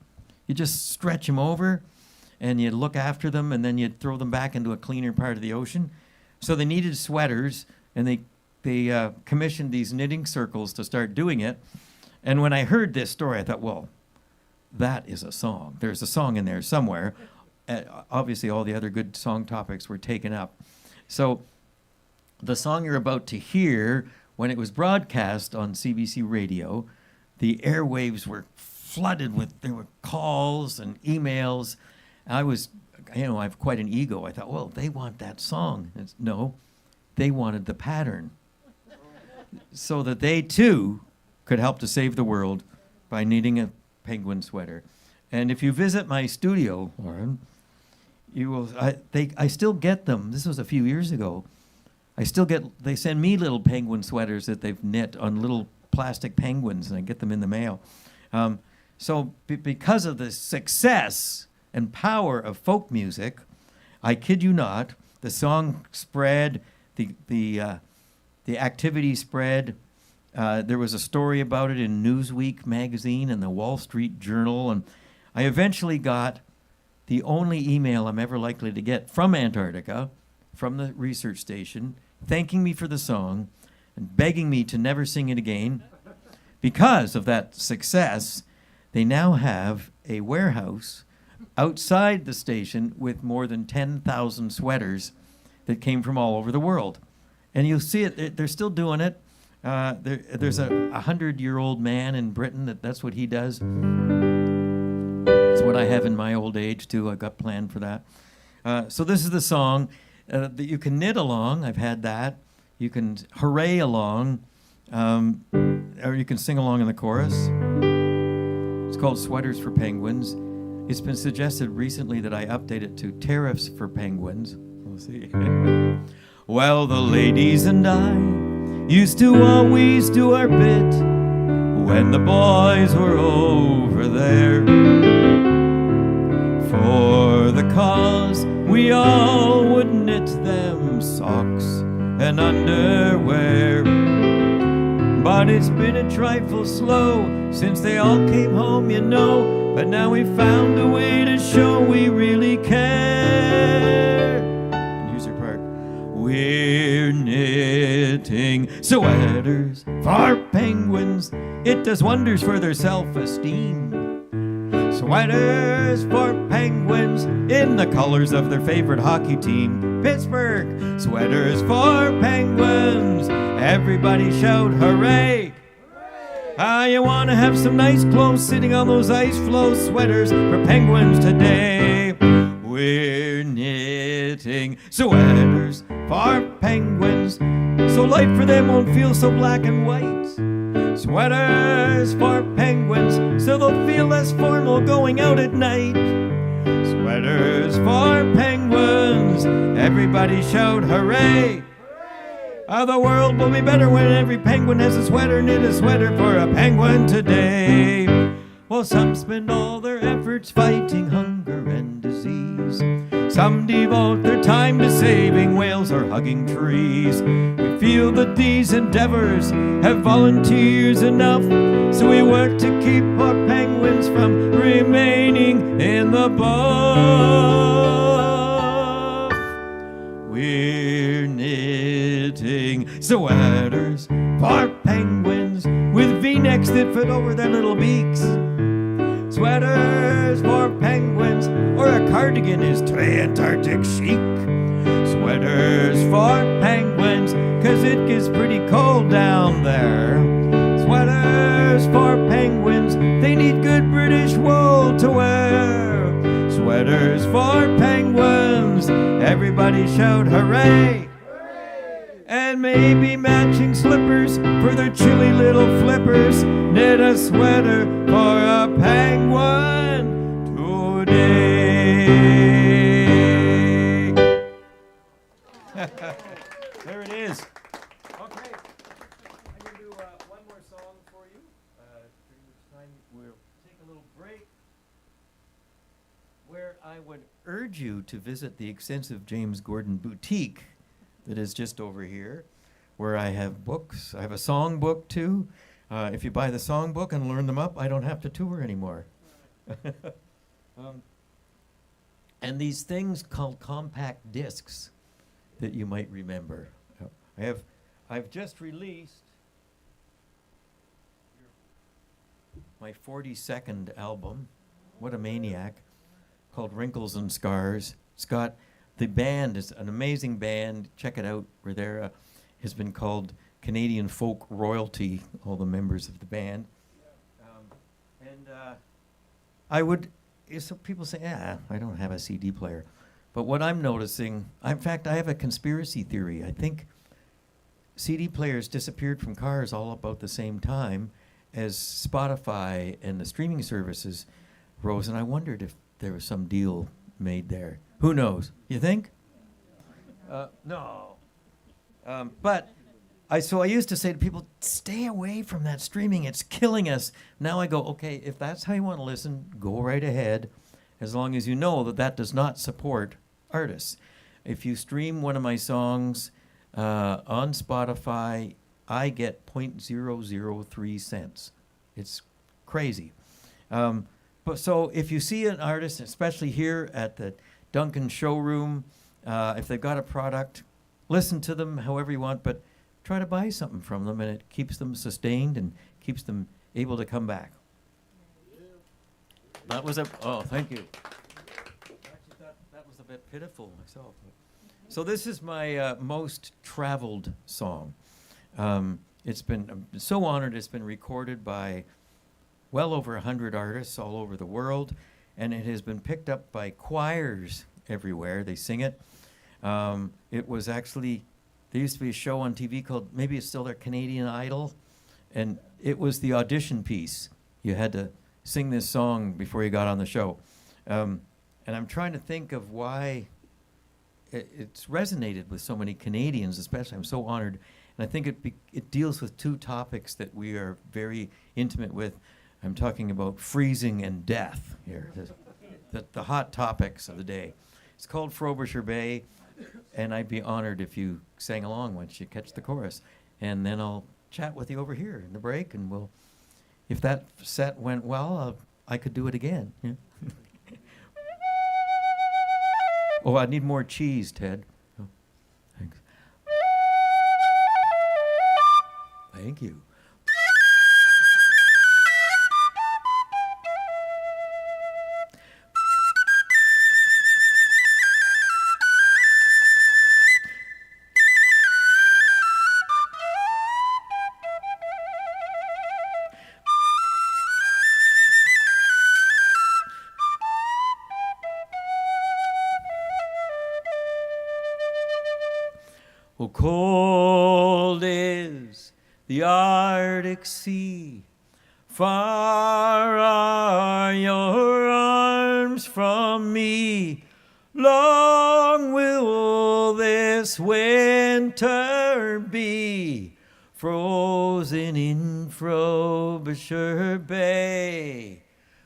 You just stretch them over, and you look after them, and then you throw them back into a cleaner part of the ocean. So they needed sweaters, and they commissioned these knitting circles to start doing it. And when I heard this story, I thought, well, that is a song. There's a song in there somewhere. Obviously, all the other good song topics were taken up. So the song you're about to hear, when it was broadcast on CBC radio, the airwaves were flooded with, there were calls and emails. I was, I have quite an ego. I thought, well, they want that song. No, they wanted the pattern. So that they too could help to save the world by knitting a penguin sweater. And if you visit my studio, Lauren, you will, I still get them. This was a few years ago. They send me little penguin sweaters that they've knit on little plastic penguins, and I get them in the mail. So because of the success and power of folk music, I kid you not, the song spread, the activity spread. There was a story about it in Newsweek magazine and the Wall Street Journal, and I eventually got the only email I'm ever likely to get from Antarctica, from the research station, thanking me for the song and begging me to never sing it again. Because of that success, they now have a warehouse outside the station with more than 10,000 sweaters that came from all over the world. And you'll see it, they're still doing it. There's a 100-year-old man in Britain that's what he does. It's what I have in my old age too. I've got planned for that. So this is the song that you can knit along. I've had that. You can hooray along, or you can sing along in the chorus. It's called Sweaters for Penguins. It's been suggested recently that I update it to Tariffs for Penguins. We'll see. Well, the ladies and I used to always do our bit when the boys were over there. For the cause, we all would knit them socks and underwear. But it's been a trifle slow since they all came home, you know. But now we found a way to show we really care. Here's your part. We're knitting sweaters for penguins. It does wonders for their self-esteem. Sweaters for penguins in the colors of their favorite hockey team, Pittsburgh. Sweaters for penguins. Everybody shout hooray. You want to have some nice clothes sitting on those ice floe sweaters for penguins today. We're knitting sweaters for penguins, so life for them won't feel so black and white. Sweaters for penguins, so they'll feel less formal going out at night. Sweaters for penguins, everybody shout hooray. The world will be better when every penguin has a sweater. Knit a sweater for a penguin today. Well, some spend all their efforts fighting hunger and disease. Some devote their time to saving whales or hugging trees. We feel that these endeavors have volunteers enough, so we work to keep our penguins from remaining in the buff. We're knitting sweaters for penguins with V-necks that fit over their little beaks. Sweaters for penguins, or a cardigan is to Antarctic chic. Sweaters for penguins, 'cause it gets pretty cold down there. Sweaters for penguins, they need good British wool to wear. Sweaters for penguins, everybody shout hooray. And maybe matching slippers for their chilly little flippers. Knit a sweater for a penguin today. There it is. Okay, I'm going to do one more song for you, during which time we'll take a little break, where I would urge you to visit the extensive James Gordon boutique that is just over here, where I have books. I have a song book too. If you buy the song book and learn them up, I don't have to tour anymore. And these things called compact discs that you might remember. I've just released my 42nd album, what a maniac, called Wrinkles and Scars. Scott, the band is an amazing band. Check it out. We're there. Has been called Canadian Folk Royalty, all the members of the band. So people say, I don't have a CD player. But what I'm noticing, in fact, I have a conspiracy theory. I think CD players disappeared from cars all about the same time as Spotify and the streaming services rose, and I wondered if there was some deal made there. Who knows? You think? No. But I used to say to people, stay away from that streaming. It's killing us. Now I go, okay, if that's how you want to listen, go right ahead, as long as you know that that does not support artists. If you stream one of my songs on Spotify, I get 0.003 cents. It's crazy. But so if you see an artist, especially here at the Duncan Showroom, if they've got a product, listen to them however you want, but try to buy something from them, and it keeps them sustained and keeps them able to come back. That was thank you. Actually, that was a bit pitiful myself. So this is my most traveled song. I'm so honored. It's been recorded by well over 100 artists all over the world, and it has been picked up by choirs everywhere. They sing it. It was actually, there used to be a show on TV called, maybe it's still there, Canadian Idol, and it was the audition piece. You had to sing this song before you got on the show. And I'm trying to think of why it's resonated with so many Canadians, especially. I'm so honored. And I think it deals with two topics that we are very intimate with. I'm talking about freezing and death here, the hot topics of the day. It's called Frobisher Bay, and I'd be honored if you sang along once you catch the chorus. And then I'll chat with you over here in the break, and if that set went well, I could do it again. Yeah. Oh, I need more cheese, Ted. Oh, thanks. Thank you. Oh, cold is the Arctic Sea, far are your arms from me. Long will this winter be, frozen in Frobisher Bay,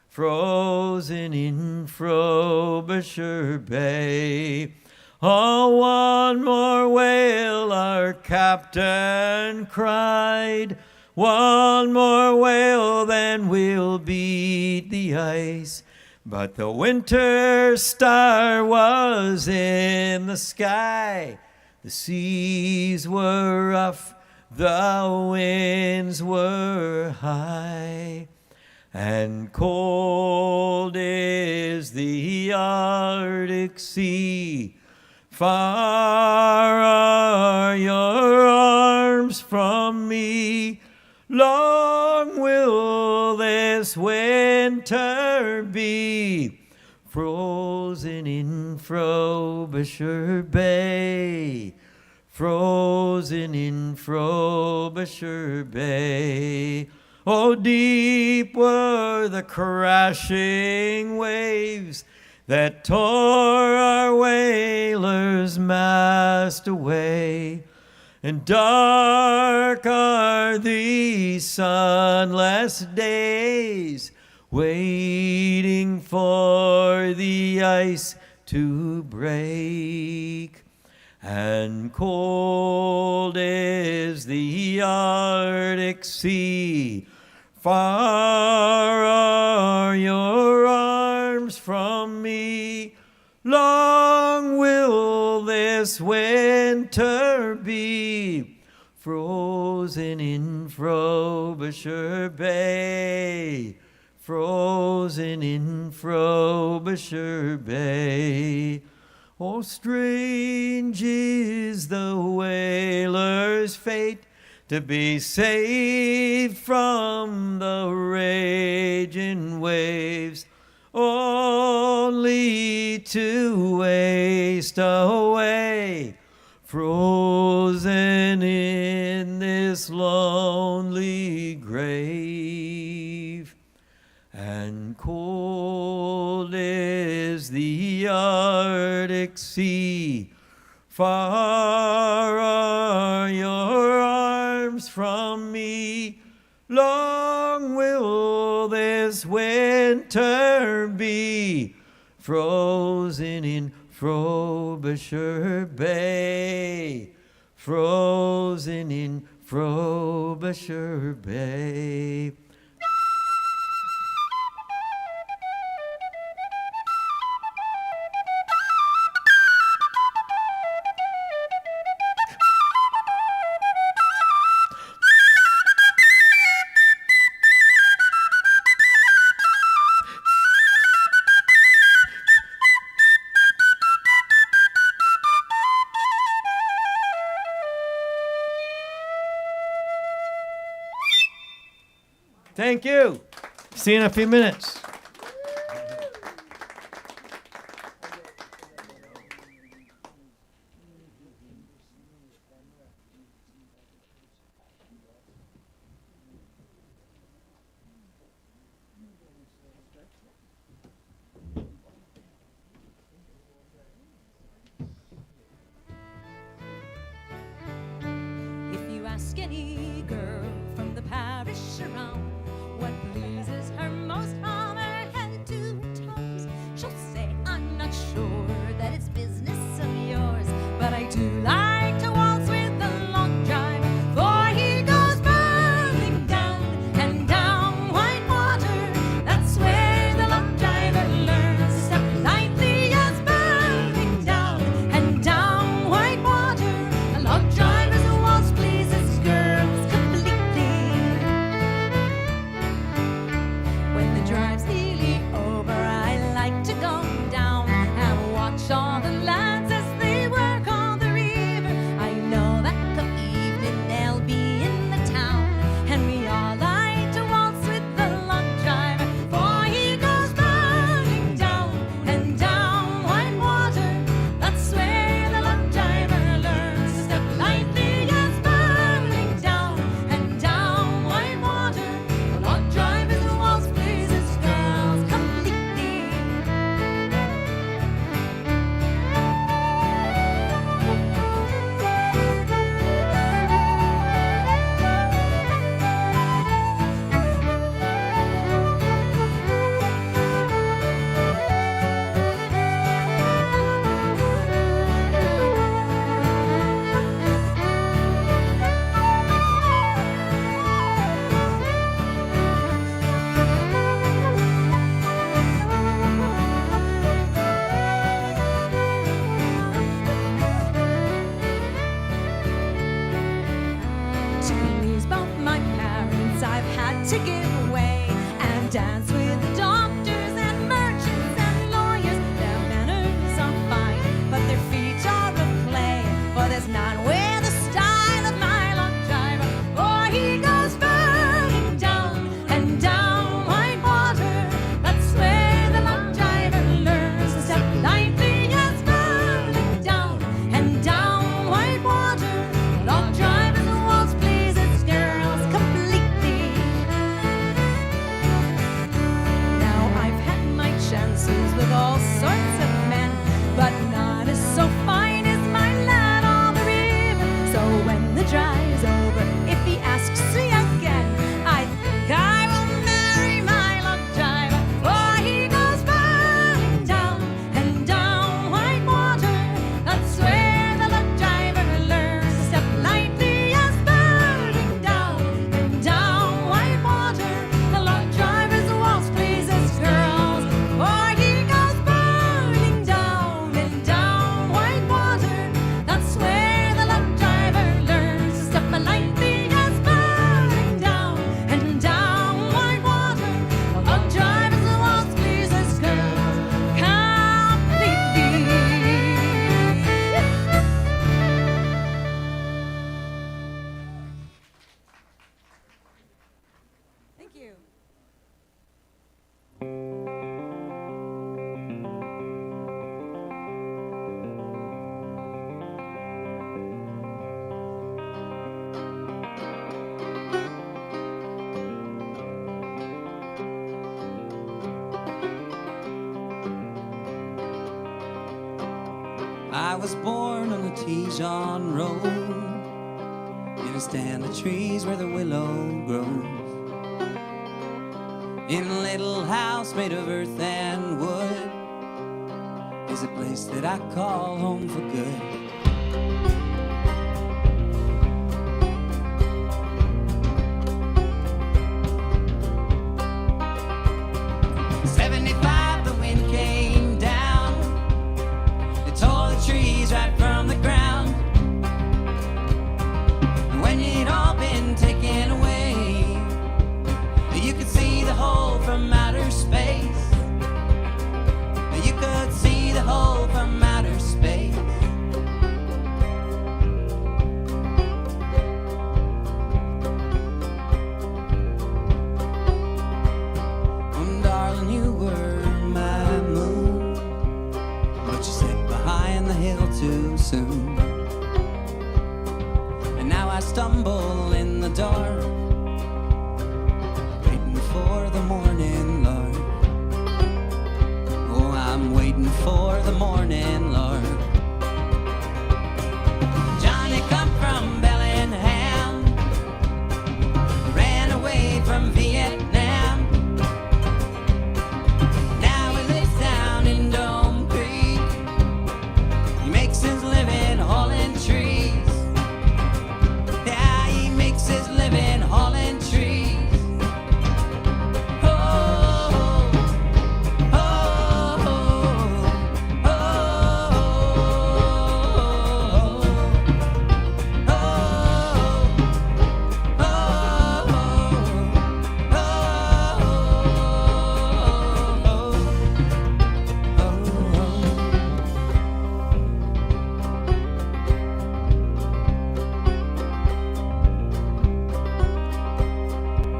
frozen in Frobisher Bay. Oh, one more whale, our captain cried. One more whale, then we'll beat the ice. But the winter star was in the sky. The seas were rough, the winds were high. And cold is the Arctic Sea, far are your arms from me. Long will this winter be, frozen in Frobisher Bay, frozen in Frobisher Bay. Oh, deep were the crashing waves that tore our whaler's mast away, and dark are these sunless days, waiting for the ice to break. and cold is the Arctic sea. Far are your arms from me. Long will this winter be, frozen in Frobisher Bay, frozen in Frobisher Bay. Oh, strange is the whaler's fate, to be saved from the raging waves, only to waste away, frozen in this lonely grave. And cold is the Arctic sea, far are your arms from me. Long will this winter be, frozen in Frobisher Bay, frozen in Frobisher Bay. Thank you. See you in a few minutes. If you ask any girl from the parish around what pleases her most on her head to toes, she'll say, I'm not sure that it's business of yours, but I do like to waltz with the long driver, for he goes burning down and down Whitewater. That's where the long driver learns to step lightly as burning down and down Whitewater. A long driver's waltz pleases girls completely. When the drive's nearly over, I like to go down and watch all the lads as they work on the river. I know that come evening they'll be in the town, and we all like to waltz with the long driver, for he goes burning down and down Whitewater. That's where the long driver learns to step lightly as burning down and down Whitewater. The long driver's waltz pleases girls completely. To please both my parents, I've had to give way and dance with the doctors and merchants and lawyers. Their manners are fine, but their feet are of clay, for there's none with the style of my long driver, for he goes burning down and down Whitewater. That's where the long driver learns to step lightly as burning down and down Whitewater. Long driver's waltz pleases girls completely. was born on the Tijon Road, in a stand of trees where the willow grows, in a little house made of earth and wood, is a place that I call home for good. Right from the ground, when you'd all been taken away, you could see the whole from outer space. You could see the whole from outer space. Oh, darling, you were my moon, but you said behind the hill too soon. And now I stumble in the dark, waiting for the morning lark. Oh, I'm waiting for the morning lark. Johnny come from Bellingham, ran away from Vietnam. Now he lives down in Dome Creek. He makes his living hauling trees. Yeah, he makes his living hauling trees. Oh, oh, oh,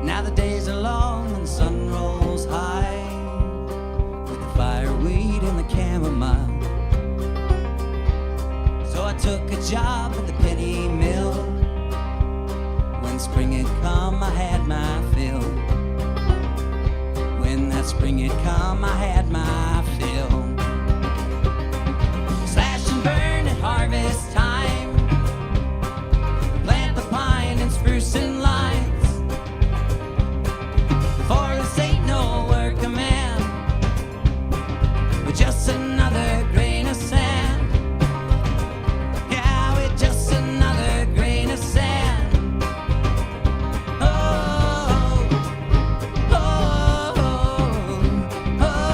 Now the days are long and the sun rolls high, with the fireweed and the chamomile. So I took a job at the penny mill. When spring had come, I had my fill. When that spring had come, I had my fill. Slash and burn at harvest time, plant the pine and spruce and lines. For this ain't no working man, with just another grain of sand. Yeah, with just another grain of sand. Oh, oh, oh, oh,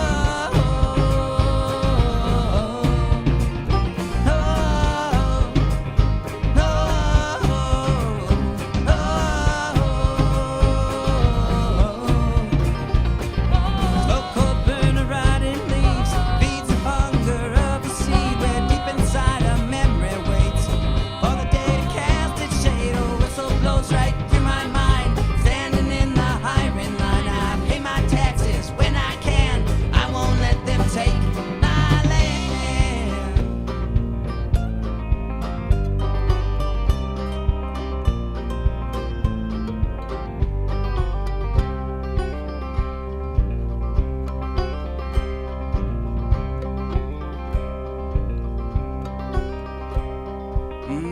slow cold burner rotting leaves feeds the hunger of the seed, where deep inside a memory waits for the day to cast its shade. Oh, whistle blows right through my mind, standing in the hiring line. I pay my taxes when I can. I won't let them take my land.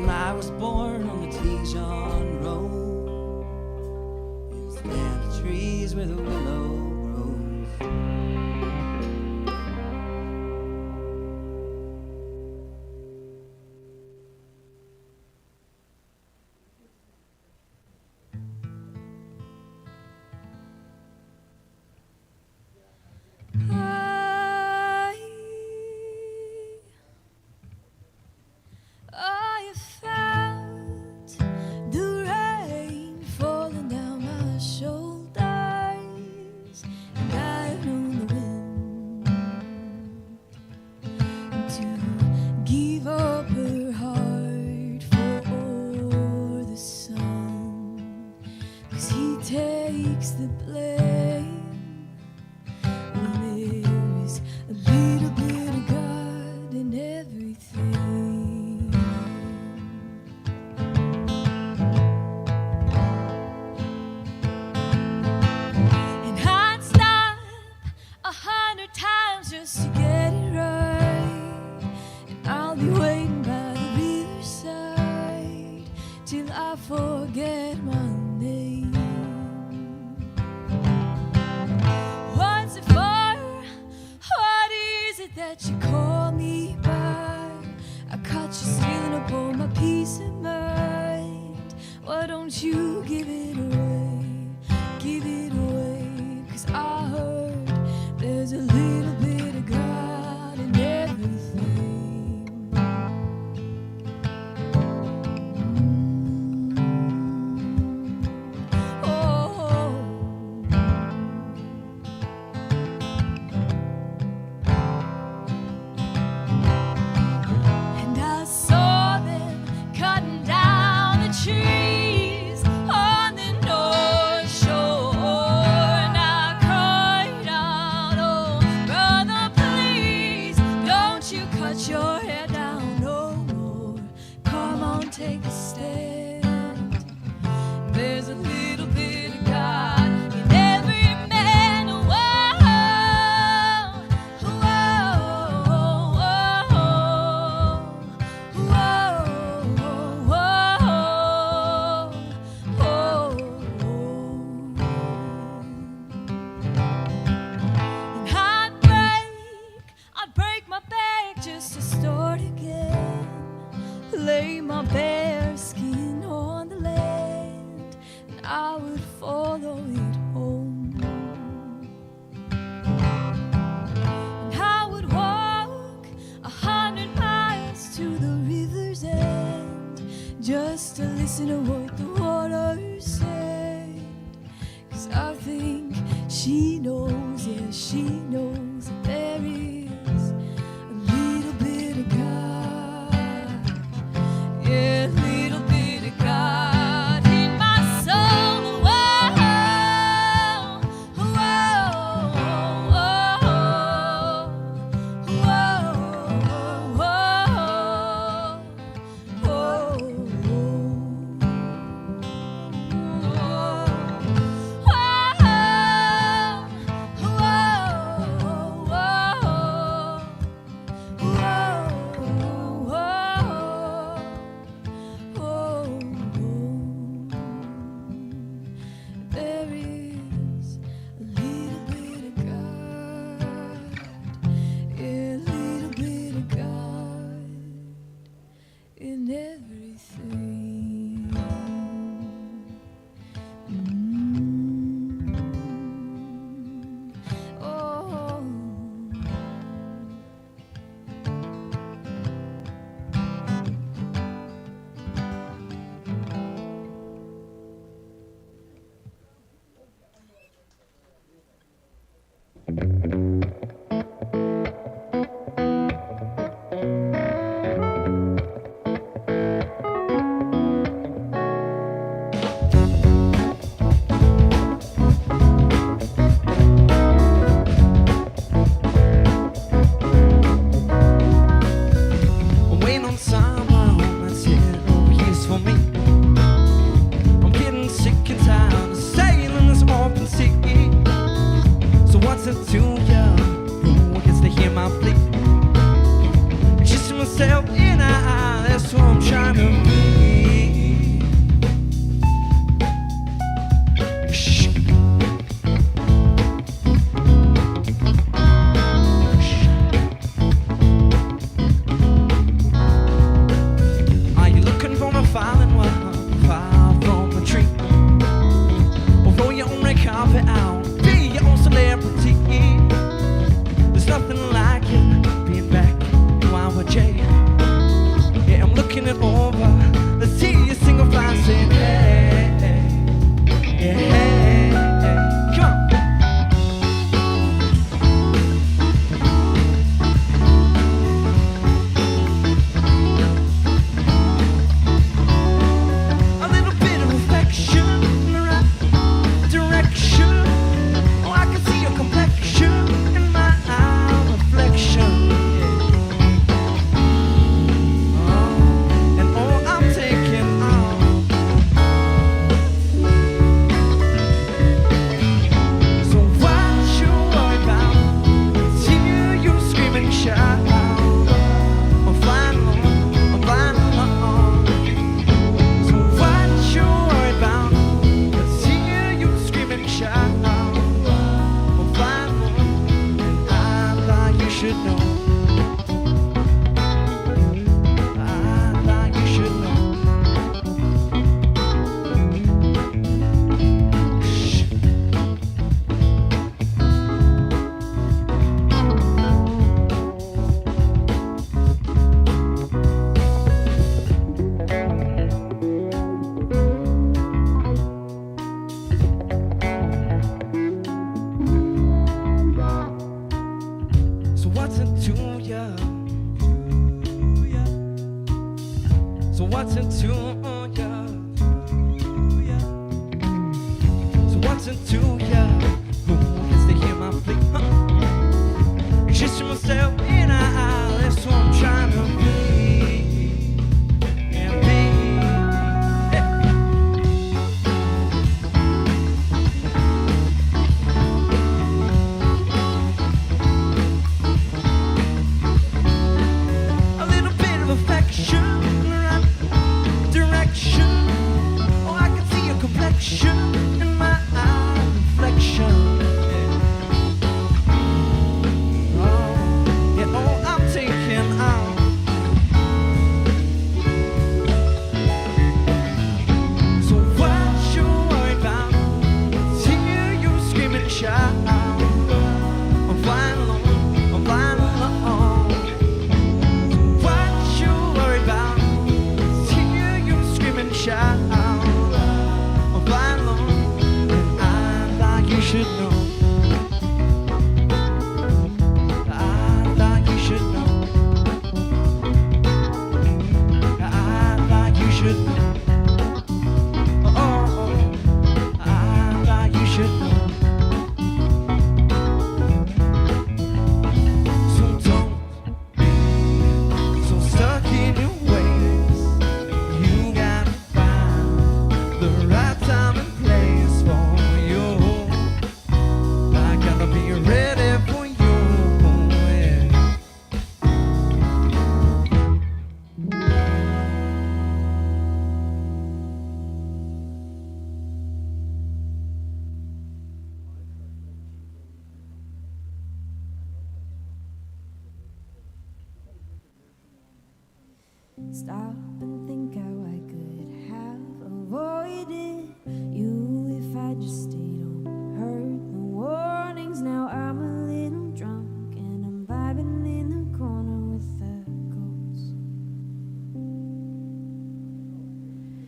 I was born on the Tijon Road, in a stand of trees where the willow grows. I have felt the rain falling down my shoulders, and I've known the wind to give up her heart for the sun, 'cause he takes the blame when there is a little bit of God in everything. And I'd stop 100 times just to get it right, and I'll be waiting Don't you give it away, 'cause I heard there's a little bit of God in everything. Oh, and I saw them cutting down the trees on the North Shore, and I cried out, "Oh, brother, please, don't you cut your hair down no more. Come on, take a stand. There's a little bit of God in every man. Whoa, whoa, and I'd break my back just to start again. Lay my bare skin on the land, and I would follow it home. And I would walk 100 miles to the river's end, just to listen to what the water said. 'Cause I think she knows, yeah, she knows that there is a little bit of God. Yeah, a little bit of God in my soul. Whoa, whoa, there is a little bit of God. Yeah, a little bit of God in everything. Oh. I'm waiting on someone that's here over years for me. I'm getting sick and tired of sailing this open sea. So what's it to you? Who gets to hear my plea? Kissing myself in the eye, that's what I'm trying to be. Shh. Are you looking for a fallen one, far from a tree? Or roll your own red carpet out, be your own celebrity? There's nothing like it, being back in YYJ. Yeah, I'm looking it over. Let's see you single fly saying, hey, hey, yeah, hey, hey. Come on. A little bit of affection in the right direction. Oh, I can see your complexion in my eye reflection. Yeah. Oh, and So what's into ya? So what's into ya? Who has to hear my plea? Kissing myself in the eye, that's what I'm trying to be. Yeah, be. A little bit of affection, right direction. Oh, I can see your complexion in my eye reflection. Yeah, oh, I'm taking out. So what you worry about? Hear you screaming, shout. I'm flying alone, I'm flying alone. What you worry about? Hear you screaming, shout. I'm flying alone, and I thought you should know. I thought you should know. I thought you should know. Oh, I thought you should know. So don't be so stuck in your ways. You gotta find the right time and place for you. I gotta be ready for you. Yeah. Stop and think how I could have avoided you if I just stayed on. Heard the warnings, now I'm a little drunk and I'm vibing in the corner with the ghosts.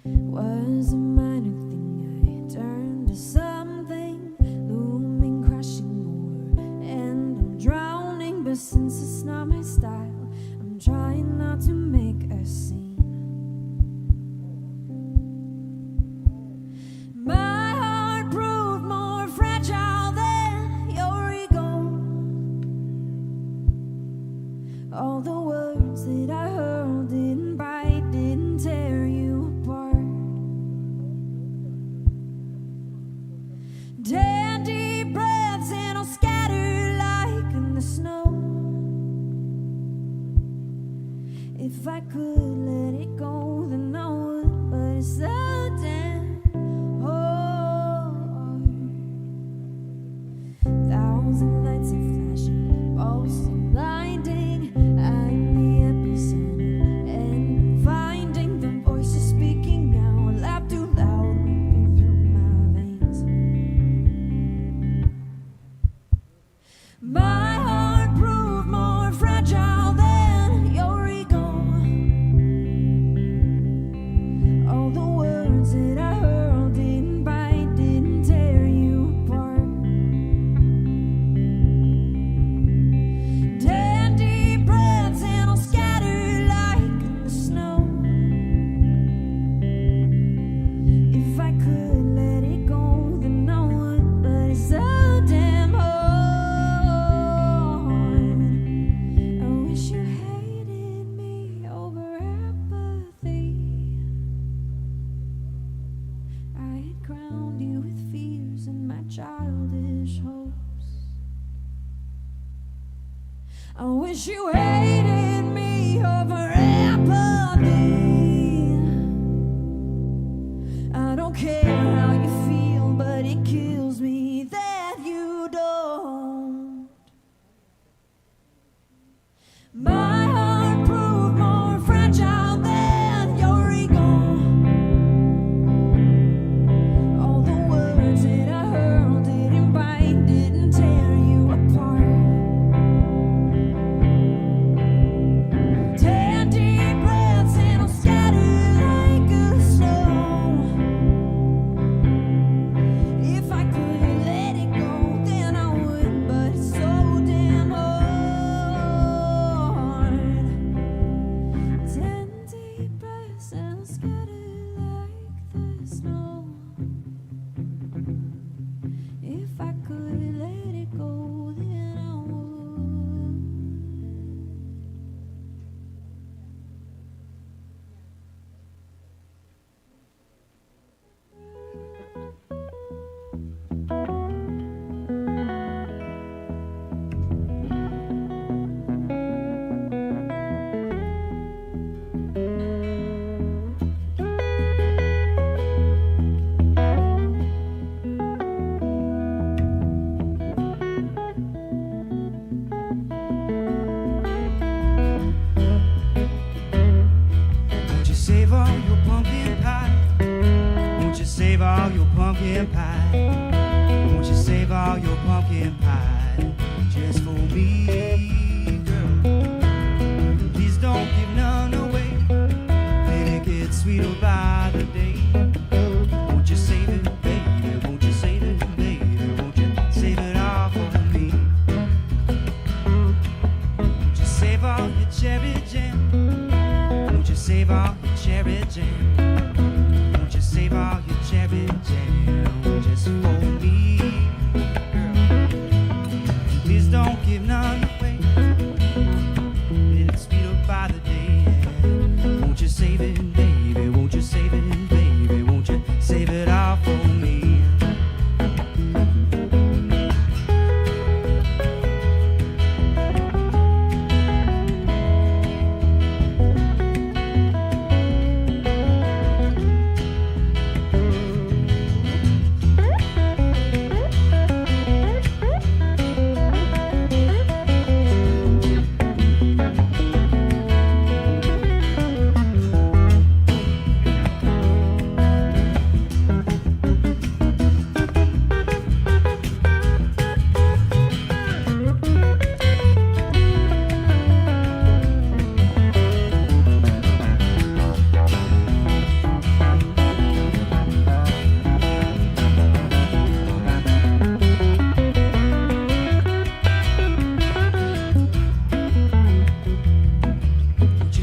Was a minor thing, I turned to something looming, crashing over, and I'm drowning. But since it's not my style, I'm trying not to make a scene. My heart proved more fragile than your ego. All the words that I hurled didn't bite, didn't tear you apart. 10 deep breaths and I'll scatter like in the snow. If I could let it go, then I would, but it's so damn hard. 1,000 lights are flashing, balls are blinding. I'm the epicenter, and I'm finding the voices speaking now. I laugh too loud, ripping through my veins. My heart proved more fragile than your ego. All the words that I hurled didn't bite, didn't tear you apart. 10 deep breaths and I'll scatter like in the snow. If I could let it go, then I would, but it's so damn hard. I wish you hated me over apathy. I had crowned you with fears and my childish hopes. I wish you hated me over apathy. I don't care how you feel, but it kills me that you don't. My heart proved more fragile than your ego. All the words that I hurled didn't bite, didn't tear you apart. save all your pumpkin pie? Won't you save all your pumpkin pie? Won't you save all your pumpkin pie just for me, girl? Please don't give none away. Let it get sweeter by the day. Won't you save it, baby? Won't you save it, baby? Won't you save it all for me? Won't you save all your cherry jam? Won't you save all your cherry jam? Won't you save all your cherry jam just for me, girl? Please don't give none away. It's sweeter by the day. Yeah. Won't you save it, baby? Won't you save it, baby? Won't you save it all for me?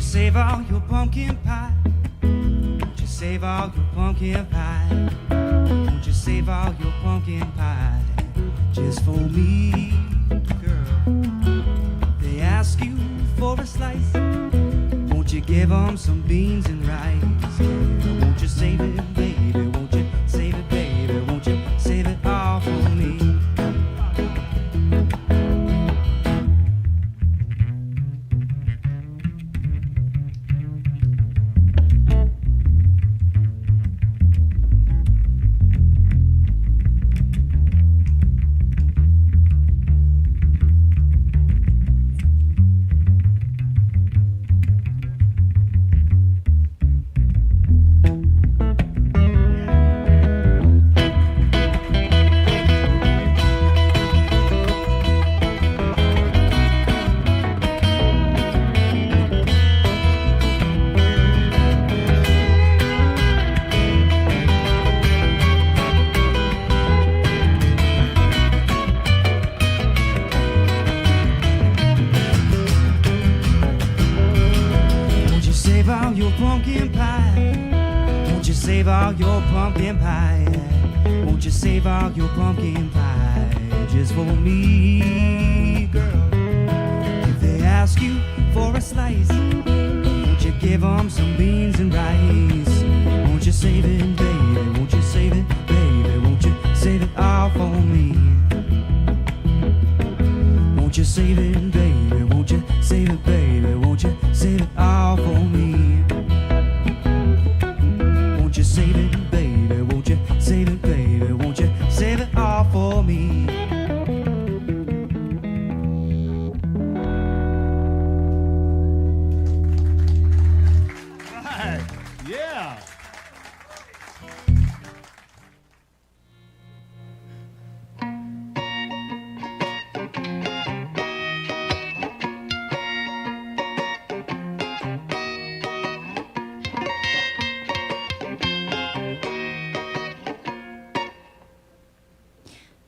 Save all your pumpkin pie. Won't you save all your pumpkin pie? Won't you save all your pumpkin pie just for me, girl? They ask you for a slice. Won't you give them some beans and rice? Yeah. Won't you save it, baby? Won't you save it, baby? Won't you save it all for me? All your pumpkin pie. Won't you save all your pumpkin pie? Won't you save all your pumpkin pie just for me, girl? If they ask you for a slice, won't you give them some beans and rice? Won't you save it, baby? Won't you save it, baby? Won't you save it all for me? Won't you save it, baby? Won't you save it, baby? Won't you save it all for me? Won't you save it, baby? Won't you save it, baby? Won't you save it all for me? Right. Yeah.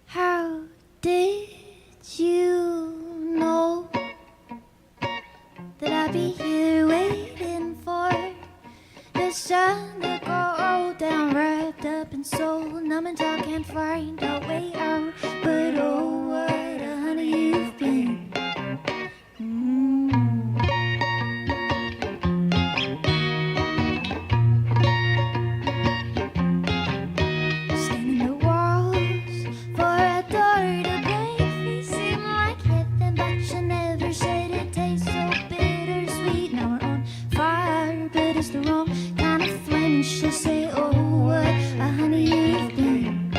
How did you know that I'd be here waiting for the sun to go down, wrapped up in soul, numb and I can't find a way out? But oh, what a honey you've been. Scanning the walls for a door to break. They seem like heaven, but you never said it tastes so bittersweet. Now we're on fire, but it's the wrong kind of flame. You should say, oh, what a honey you've been.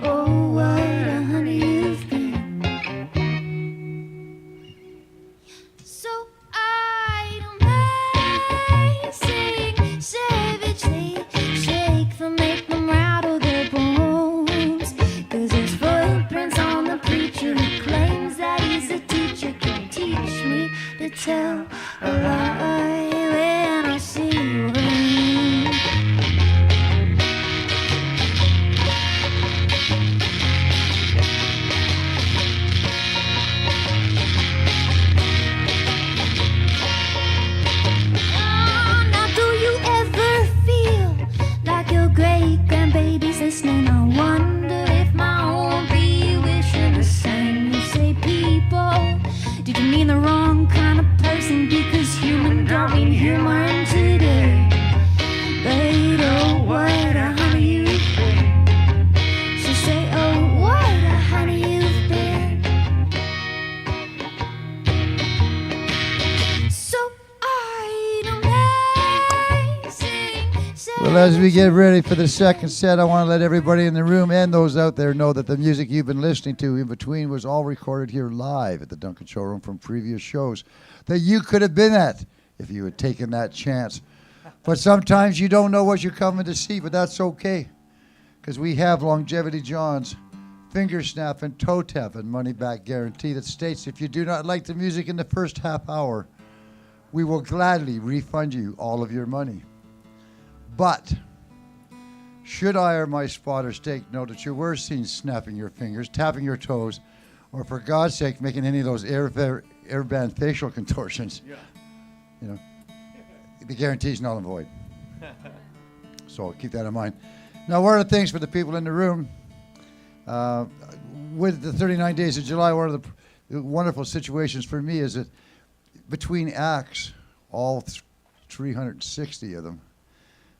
Oh, what a honey Well, as we get ready for the second set, I want to let everybody in the room and those out there know that the music you've been listening to in between was all recorded here live at the Duncan Showroom from previous shows that you could have been at if you had taken that chance. But sometimes you don't know what you're coming to see, but that's okay, because we have Longevity John's finger snap and toe tap and money back guarantee that states if you do not like the music in the first half hour, we will gladly refund you all of your money. But should I or my spotter stake know that you were seen snapping your fingers, tapping your toes, or for God's sake making any of those airband facial contortions, you know, the guarantee is null and void. So keep that in mind. Now, one of the things for the people in the room, with the 39 days of July, one of the wonderful situations for me is that between acts, all 360 of them,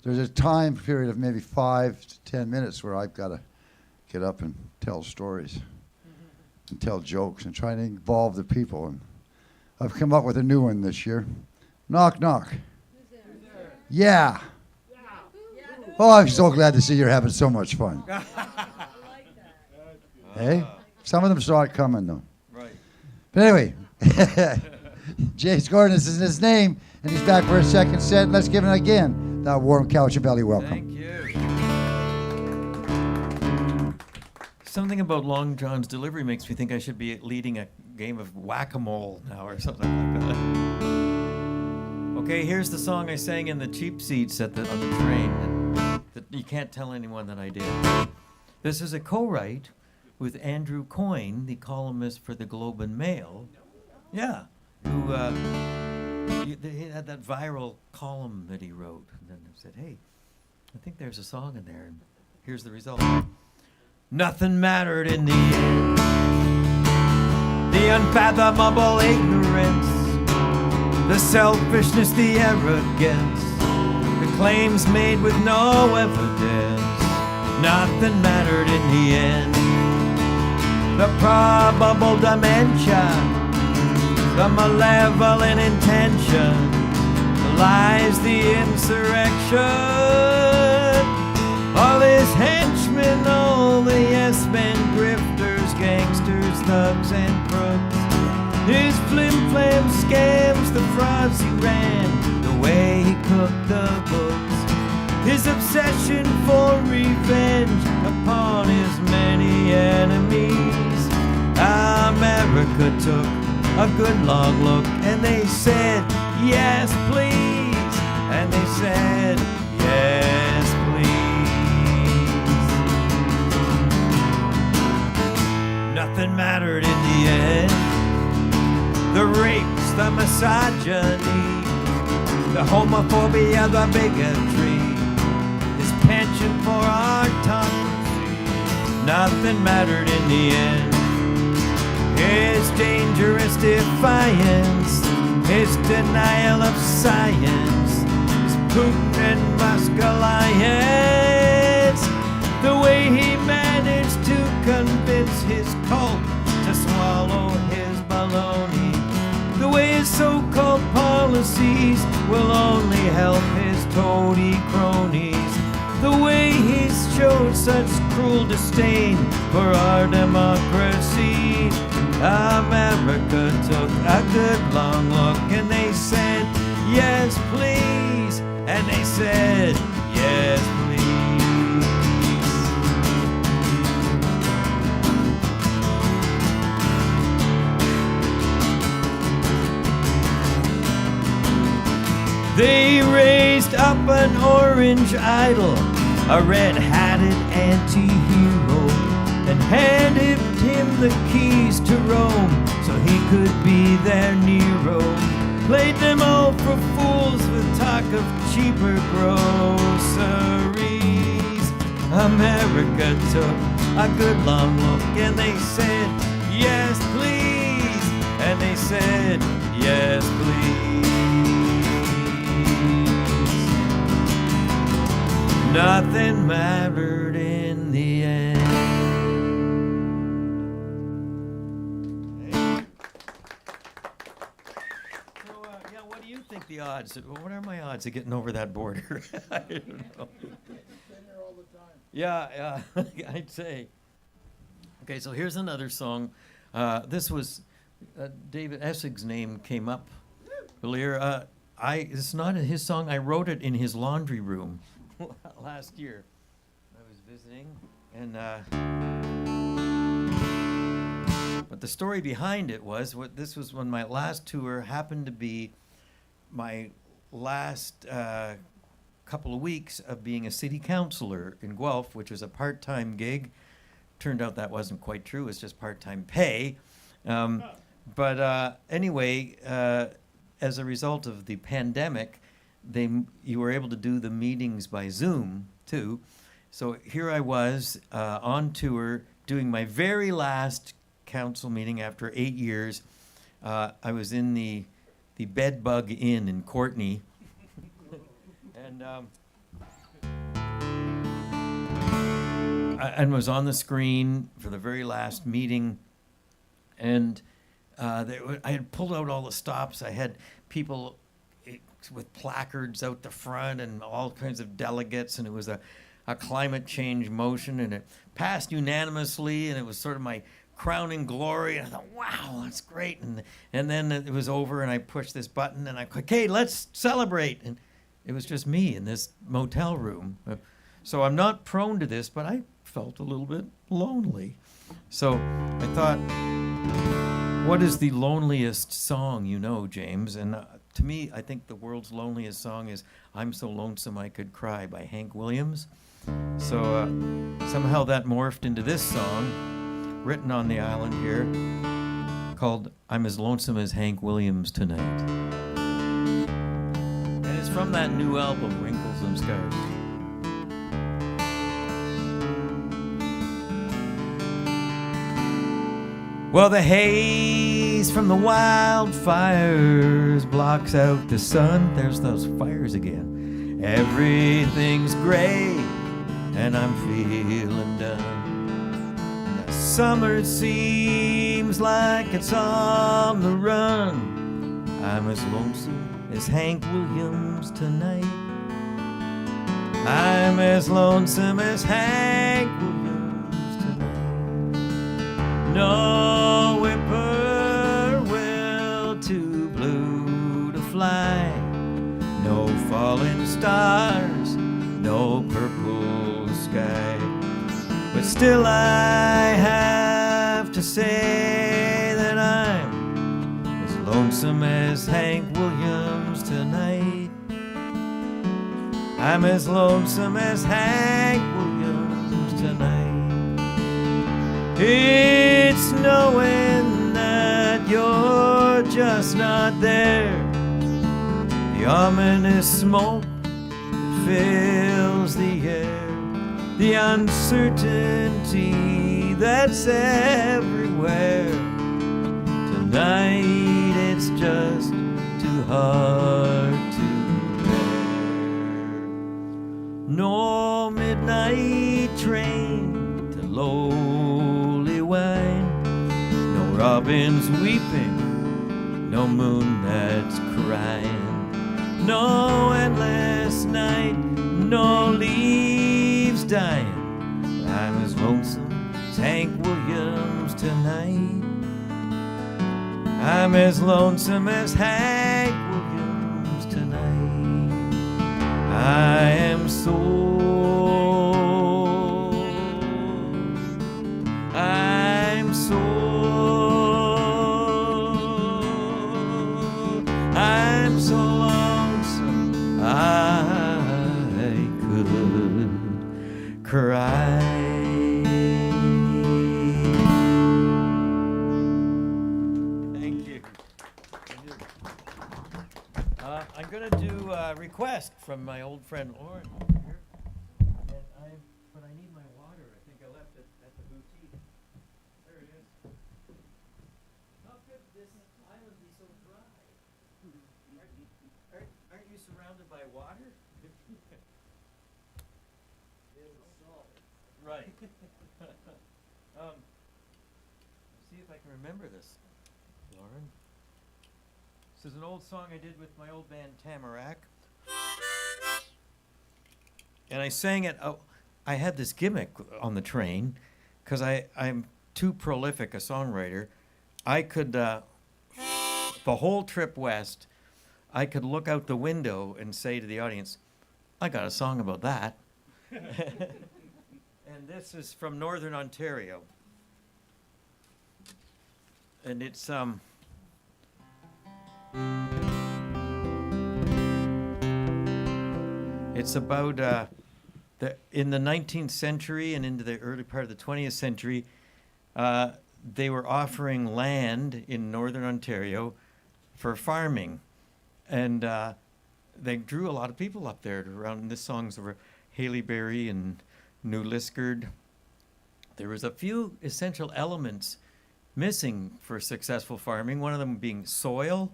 there's a time period of maybe 5 to 10 minutes where I've got to get up and tell stories and tell jokes and try to involve the people. And I've come up with a new one this year. Knock, knock. Who's there? Yeah. Oh, I'm so glad to see you're having so much fun. I like that. Hey, some of them saw it coming, though. Right. But anyway, James Gordon is his name, and he's back for a second set. Let's give him again that warm couch belly welcome. Thank you. Something about Long John's delivery makes me think I should be leading a game of whack-a-mole now or something like that. Okay, here's the song I sang in the cheap seats on the train that you can't tell anyone that I did. This is a co-write with Andrew Coyne, the columnist for the Globe and Mail. Yeah, who he had that viral column that he wrote. And then I said, hey, I think there's a song in there. And here's the result. Nothing mattered in the end. The unfathomable ignorance, the selfishness, the arrogance, the claims made with no evidence. Nothing mattered in the end. The probable dementia, the malevolent intention, the lies, the insurrection, all his henchmen, all the yes-men, grifters, gangsters, thugs, and crooks, his flim-flam scams, the frauds he ran, the way he cooked the books, his obsession for revenge upon his many enemies. America took a good long look, and they said, yes, please. And they said, yes, please. Nothing mattered in the end. The rapes, the misogyny, the homophobia, the bigotry, his penchant for autocracy. Nothing mattered in the end. His dangerous defiance, his denial of science, his Putin and Musk alliance, the way he managed to convince his cult to swallow his baloney, the way his so-called policies will only help his toady cronies, the way he's showed such cruel disdain for our democracy. America took a good long look, and they said, yes, please. And they said, yes, please. They raised up an orange idol, a red-hatted anti-hero, and handed him the keys to Rome so he could be their Nero. Played them all for fools with talk of cheaper groceries. America took a good long look, and they said, yes, please. And they said, yes, please. Nothing mattered in the end. odds? What are my odds of getting over that border? I don't know. Yeah, I'd say. Okay, so here's another song. This was David Essig's name came up earlier. It's not his song. I wrote it in his laundry room last year. I was visiting, and but the story behind it was this was when my last tour happened to be my last couple of weeks of being a city councilor in Guelph, which was a part-time gig. Turned out that wasn't quite true. It was just part-time pay. But anyway, as a result of the pandemic, you were able to do the meetings by Zoom too. So here I was on tour doing my very last council meeting after 8 years. I was in the Bed Bug Inn in Courtney, and was on the screen for the very last meeting. And I had pulled out all the stops. I had people with placards out the front and all kinds of delegates, and it was a climate change motion, and it passed unanimously, and it was sort of my crowning glory. And I thought, wow, that's great. And then it was over, and I pushed this button, and I go, okay, let's celebrate. And it was just me in this motel room. So I'm not prone to this, but I felt a little bit lonely. So I thought, what is the loneliest song you know, James? And to me, I think the world's loneliest song is I'm So Lonesome I Could Cry by Hank Williams. So somehow that morphed into this song, written on the island here, called I'm As Lonesome as Hank Williams Tonight. And it's from that new album, Wrinkles and Scars. Well, the haze from the wildfires blocks out the sun. There's those fires again. Everything's gray, and I'm feeling done. The summer seems like it's on the run. I'm as lonesome as Hank Williams tonight. I'm as lonesome as Hank Williams tonight. No whippoorwill too blue to fly. No falling stars, no purple sky. But still I have to say that I'm as lonesome as Hank Williams tonight. I'm as lonesome as Hank Williams tonight. It's knowing that you're just not there. The ominous smoke that fills the air. The uncertainty that's everywhere. Tonight it's just too hard to bear. No midnight train to lowly wine. No robins weeping, no moon that's crying. No endless night, no leaves dying. But I'm as lonesome as Hank Williams tonight. I'm as lonesome as Hank Williams tonight. I am so lonesome I could cry. Thank you. I'm going to do a request from my old friend Lauren here. But I need my water. I think I left it at the boutique. There it is. How could this island be so dry? Aren't you surrounded by water? Right. See if I can remember this, Lauren. This is an old song I did with my old band Tamarack. And I sang it. I had this gimmick on the train because I'm too prolific a songwriter. I could, the whole trip west, I could look out the window and say to the audience, I got a song about that. And this is from Northern Ontario. And it's, it's about in the 19th century and into the early part of the 20th century, they were offering land in Northern Ontario for farming. And they drew a lot of people up there around. This song's over Haileybury and New Liskeard. There was a few essential elements missing for successful farming, one of them being soil,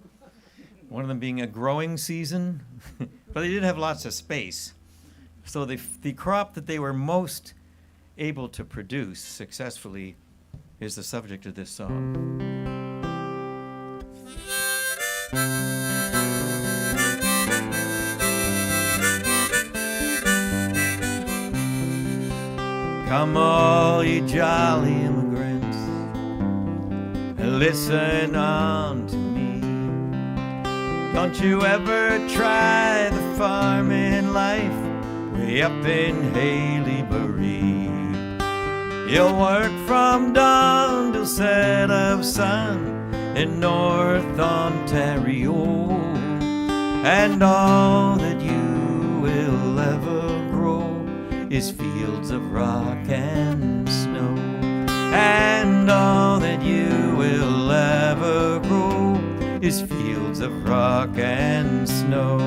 one of them being a growing season, but they did have lots of space. So the crop that they were most able to produce successfully is the subject of this song. Come all ye jolly immigrants, and listen on to me. Don't you ever try the farming life way up in Haileybury. You'll work from dawn till set of sun in North Ontario, and all that you will ever grow is fields of rock and snow. And all that you will ever grow is fields of rock and snow.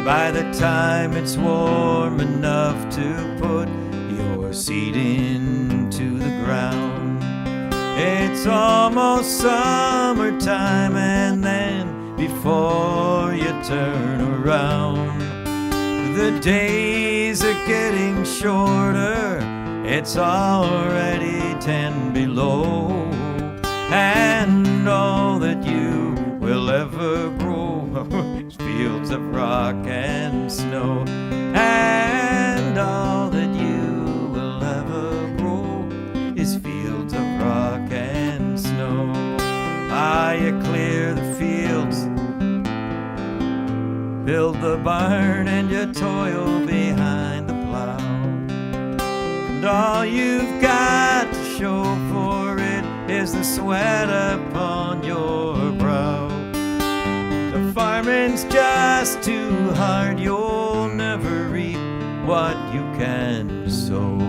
By the time it's warm enough to put your seed into the ground, it's almost summertime, and then before you turn around, the days are getting shorter, it's already 10 below, and all that you will ever grow is fields of rock and snow. And all that you will ever grow is fields of rock and snow. Ah, you clear the fields, build the barn, and you toil behind the plow. And all you've got to show for it is the sweat upon your brow. The farming's just too hard, you'll never reap what you can sow.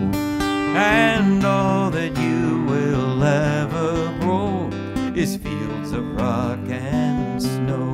And all that you will ever grow is fields of rock and snow.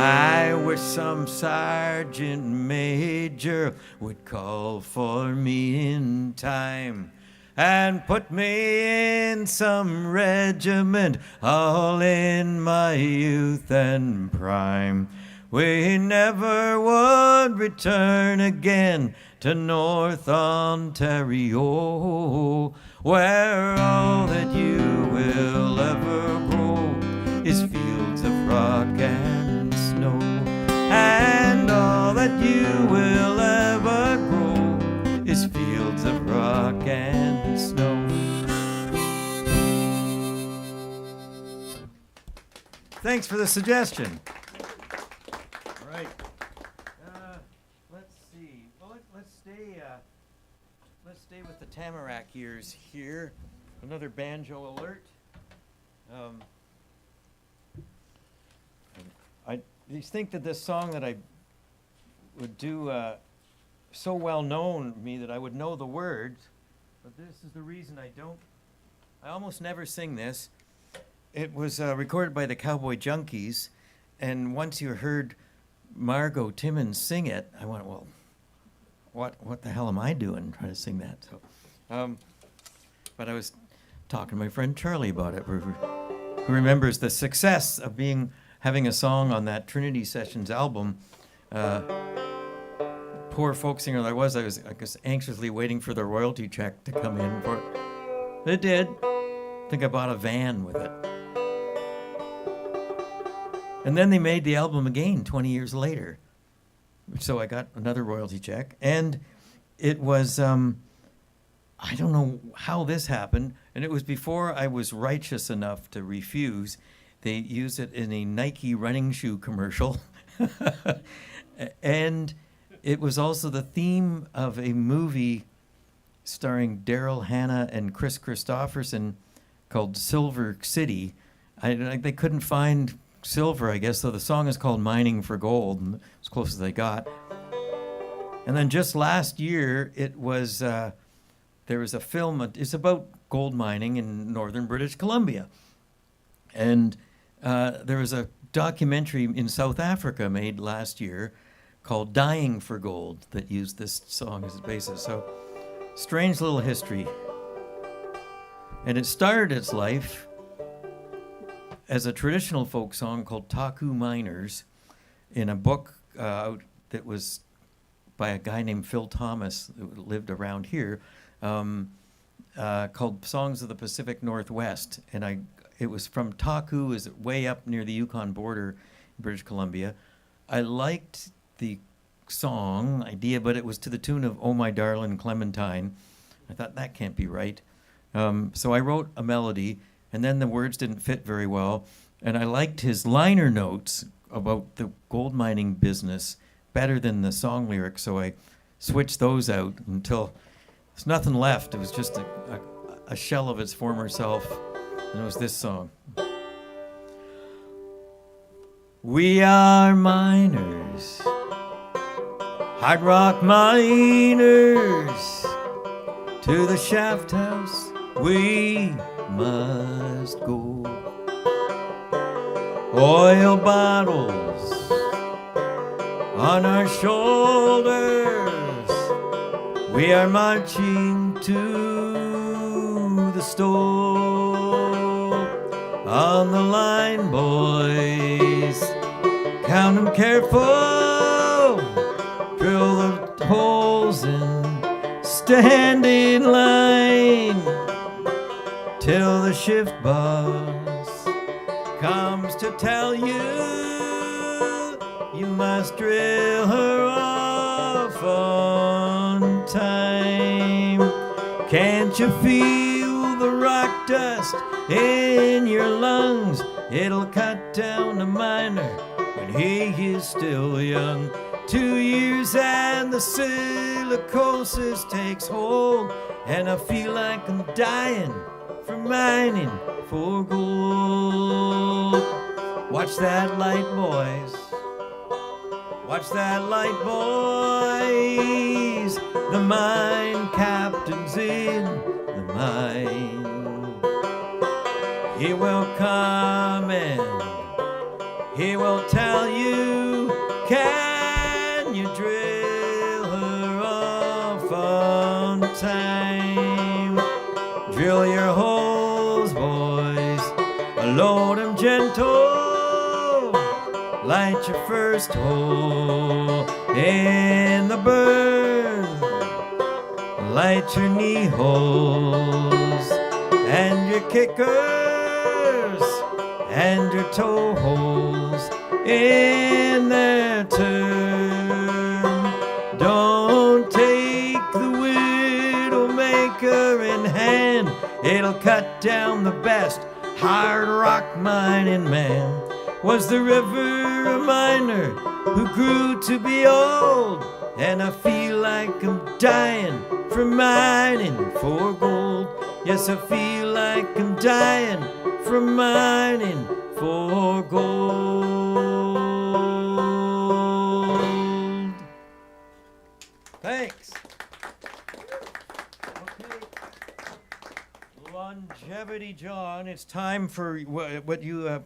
I wish some sergeant major would call for me in time and put me in some regiment all in my youth and prime. We never would return again to North Ontario, where all that you will ever grow is fields of rock and snow. And all that you will ever grow is fields of rock and snow. Thanks for the suggestion. All right. Let's see. Well, let's stay with the Tamarack years here. Another banjo alert. I just think that this song that I would do so well known to me that I would know the words, but this is the reason I almost never sing this. it was recorded by the Cowboy Junkies, and once you heard Margot Timmons sing it, I went, well, what the hell am I doing trying to sing that? So, but I was talking to my friend Charlie about it, who remembers the success of having a song on that Trinity Sessions album. Poor folk singer I was guess anxiously waiting for the royalty check to come in. It did. I think I bought a van with it. And then they made the album again 20 years later. So I got another royalty check. And it was, I don't know how this happened, and it was before I was righteous enough to refuse. They used it in a Nike running shoe commercial. And it was also the theme of a movie starring Daryl Hannah and Chris Christopherson called Silver City. They couldn't find silver, I guess, so the song is called Mining for Gold, and as close as they got. And then just last year, it was there was a film. It's about gold mining in northern British Columbia, and there was a documentary in South Africa made last year called Dying for Gold that used this song as its basis. So, strange little history. And it started its life as a traditional folk song called Taku Miners in a book that was by a guy named Phil Thomas who lived around here, called Songs of the Pacific Northwest. And it was from Taku, is way up near the Yukon border in British Columbia. I liked the song idea, but it was to the tune of Oh My Darling Clementine. I thought that can't be right. So I wrote a melody, and then the words didn't fit very well. And I liked his liner notes about the gold mining business better than the song lyrics, so I switched those out until there's nothing left. It was just a shell of its former self, and it was this song. We are miners, hard rock miners, to the shaft house we must go. Oil bottles on our shoulders, we are marching to the stove. On the line, boys, count 'em careful, drill the holes and stand in line till the shift boss comes to tell you you must drill her off on time. Can't you feel the rock dust in your lungs? It'll cut down a miner when he is still young. 2 years and the silicosis takes hold, and I feel like I'm dying from mining for gold. Watch that light, boys. Watch that light, boys. The mine captain's in the mine. He will come and he will tell you, can you drill her off on time? Drill your holes, boys, load 'em gentle. Light your first hole in the burn. Light your knee holes and your kickers and your toe holes in their turn. Don't take the Widowmaker in hand. It'll cut down the best hard rock mining man. Was the river a miner who grew to be old? And I feel like I'm dying from mining for gold. Yes, I feel like I'm dying from mining for gold. Thanks. Okay. Longevity John, it's time for what you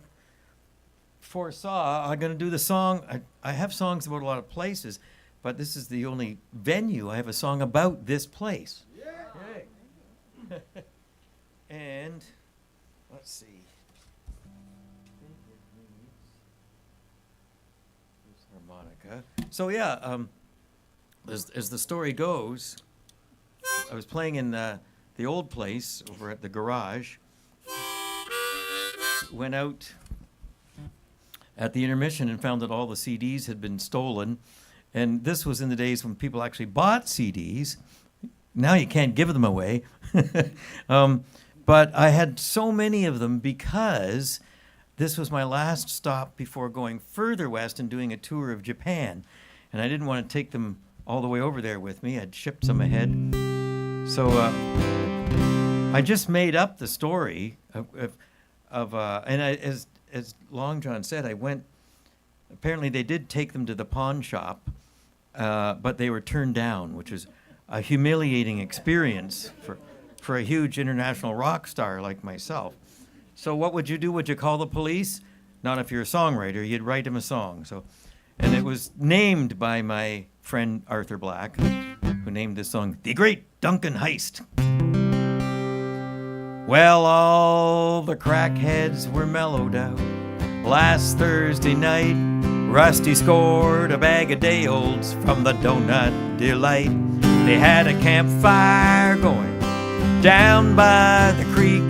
foresaw. I'm going to do the song. I have songs about a lot of places, but this is the only venue I have a song about this place. Yeah. And let's see. Here's harmonica. So yeah, as the story goes, I was playing in the old place over at the garage. Went out at the intermission and found that all the CDs had been stolen. And this was in the days when people actually bought CDs. Now you can't give them away. But I had so many of them because this was my last stop before going further west and doing a tour of Japan. And I didn't want to take them all the way over there with me. I'd shipped some ahead. So I just made up the story as Long John said, I went, apparently they did take them to the pawn shop, but they were turned down, which is a humiliating experience for a huge international rock star like myself. So what would you do? Would you call the police? Not if you're a songwriter. You'd write him a song. And it was named by my friend Arthur Black, who named this song The Great Duncan Heist. Well, all the crackheads were mellowed out. Last Thursday night, Rusty scored a bag of day-olds from the Donut Delight. They had a campfire going down by the creek,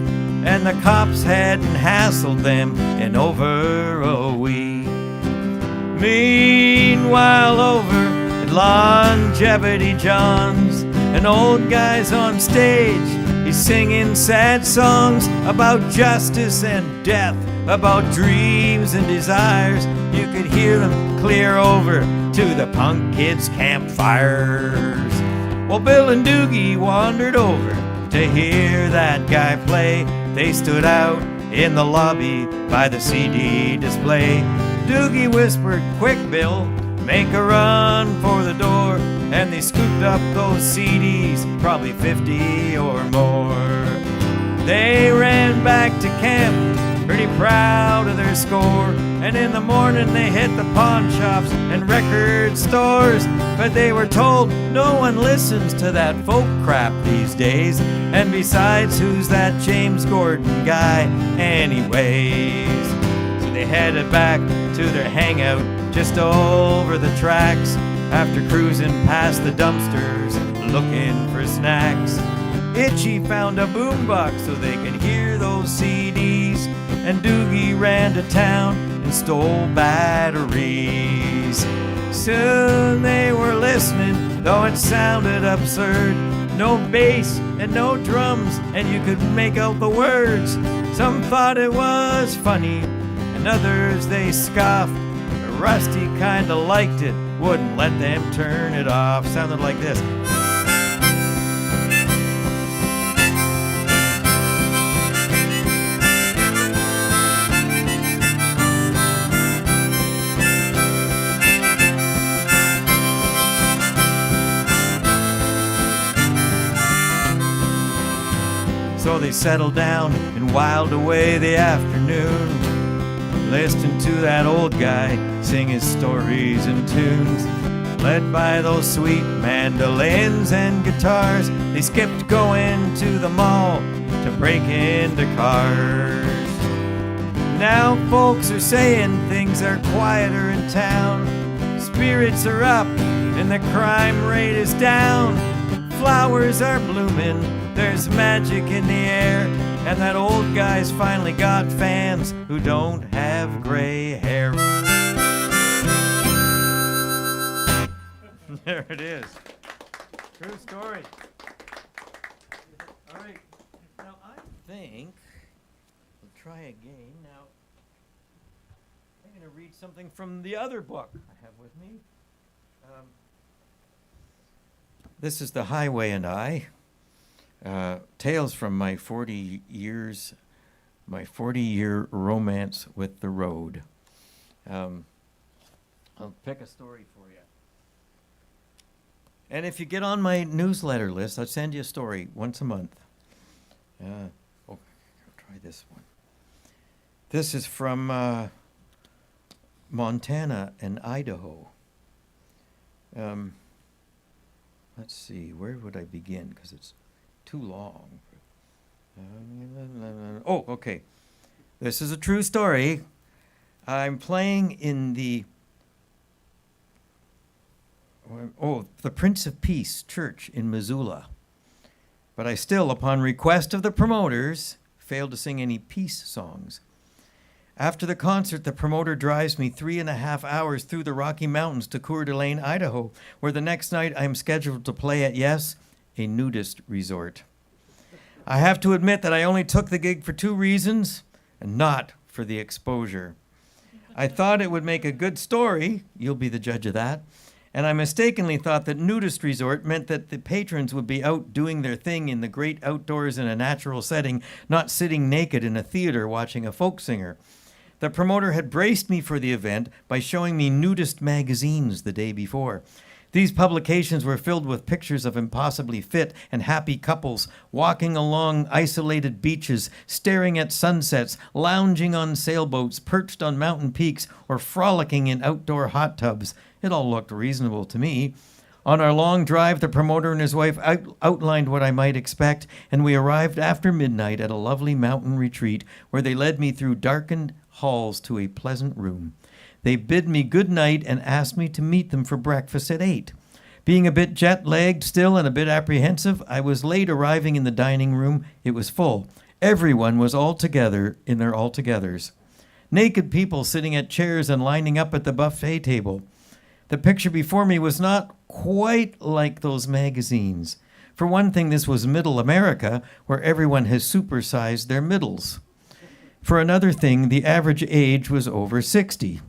and the cops hadn't hassled them in over a week. Meanwhile, over at Longevity John's, an old guy's on stage. He's singing sad songs about justice and death, about dreams and desires. You could hear them clear over to the punk kids' campfires. Well, Bill and Doogie wandered over to hear that guy play. They stood out in the lobby by the CD display. Doogie whispered, "Quick, Bill, make a run for the door." And they scooped up those CDs, probably 50 or more. They ran back to camp, pretty proud of their score. And in the morning they hit the pawn shops and record stores. But they were told no one listens to that folk crap these days. And besides, who's that James Gordon guy anyways? So they headed back to their hangout just over the tracks, after cruising past the dumpsters looking for snacks. Itchy found a boombox so they could hear those CDs, and Doogie ran to town and stole batteries. Soon they were listening, though it sounded absurd. No bass and no drums, and you could make out the words. Some thought it was funny, and others they scoffed. Rusty kinda liked it, wouldn't let them turn it off. Sounded like this. So they settled down and whiled away the afternoon, listening to that old guy sing his stories and tunes. Led by those sweet mandolins and guitars, they skipped going to the mall to break into cars. Now folks are saying things are quieter in town. Spirits are up and the crime rate is down. Flowers are blooming, there's magic in the air, and that old guy's finally got fans who don't have gray hair. There it is. True story. All right. Now I think we'll try again. Now I'm going to read something from the other book I have with me. This is The Highway and I. Tales from my 40-year romance with the road. I'll pick a story for you. And if you get on my newsletter list, I'll send you a story once a month. try this one. This is from Montana and Idaho. Let's see, where would I begin? Because it's too long. Oh, okay. This is a true story. I'm playing in the Prince of Peace Church in Missoula. But I still, upon request of the promoters, failed to sing any peace songs. After the concert, the promoter drives me 3.5 hours through the Rocky Mountains to Coeur d'Alene, Idaho, where the next night I am scheduled to play at, yes, a nudist resort. I have to admit that I only took the gig for 2 reasons, and not for the exposure. I thought it would make a good story, you'll be the judge of that, and I mistakenly thought that nudist resort meant that the patrons would be out doing their thing in the great outdoors in a natural setting, not sitting naked in a theater watching a folk singer. The promoter had braced me for the event by showing me nudist magazines the day before. These publications were filled with pictures of impossibly fit and happy couples walking along isolated beaches, staring at sunsets, lounging on sailboats, perched on mountain peaks, or frolicking in outdoor hot tubs. It all looked reasonable to me. On our long drive, the promoter and his wife outlined what I might expect, and we arrived after midnight at a lovely mountain retreat where they led me through darkened halls to a pleasant room. They bid me good night and asked me to meet them for breakfast at 8. Being a bit jet-lagged still and a bit apprehensive, I was late arriving in the dining room. It was full. Everyone was all together in their all-togethers. Naked people sitting at chairs and lining up at the buffet table. The picture before me was not quite like those magazines. For one thing, this was Middle America, where everyone has supersized their middles. For another thing, the average age was over 60.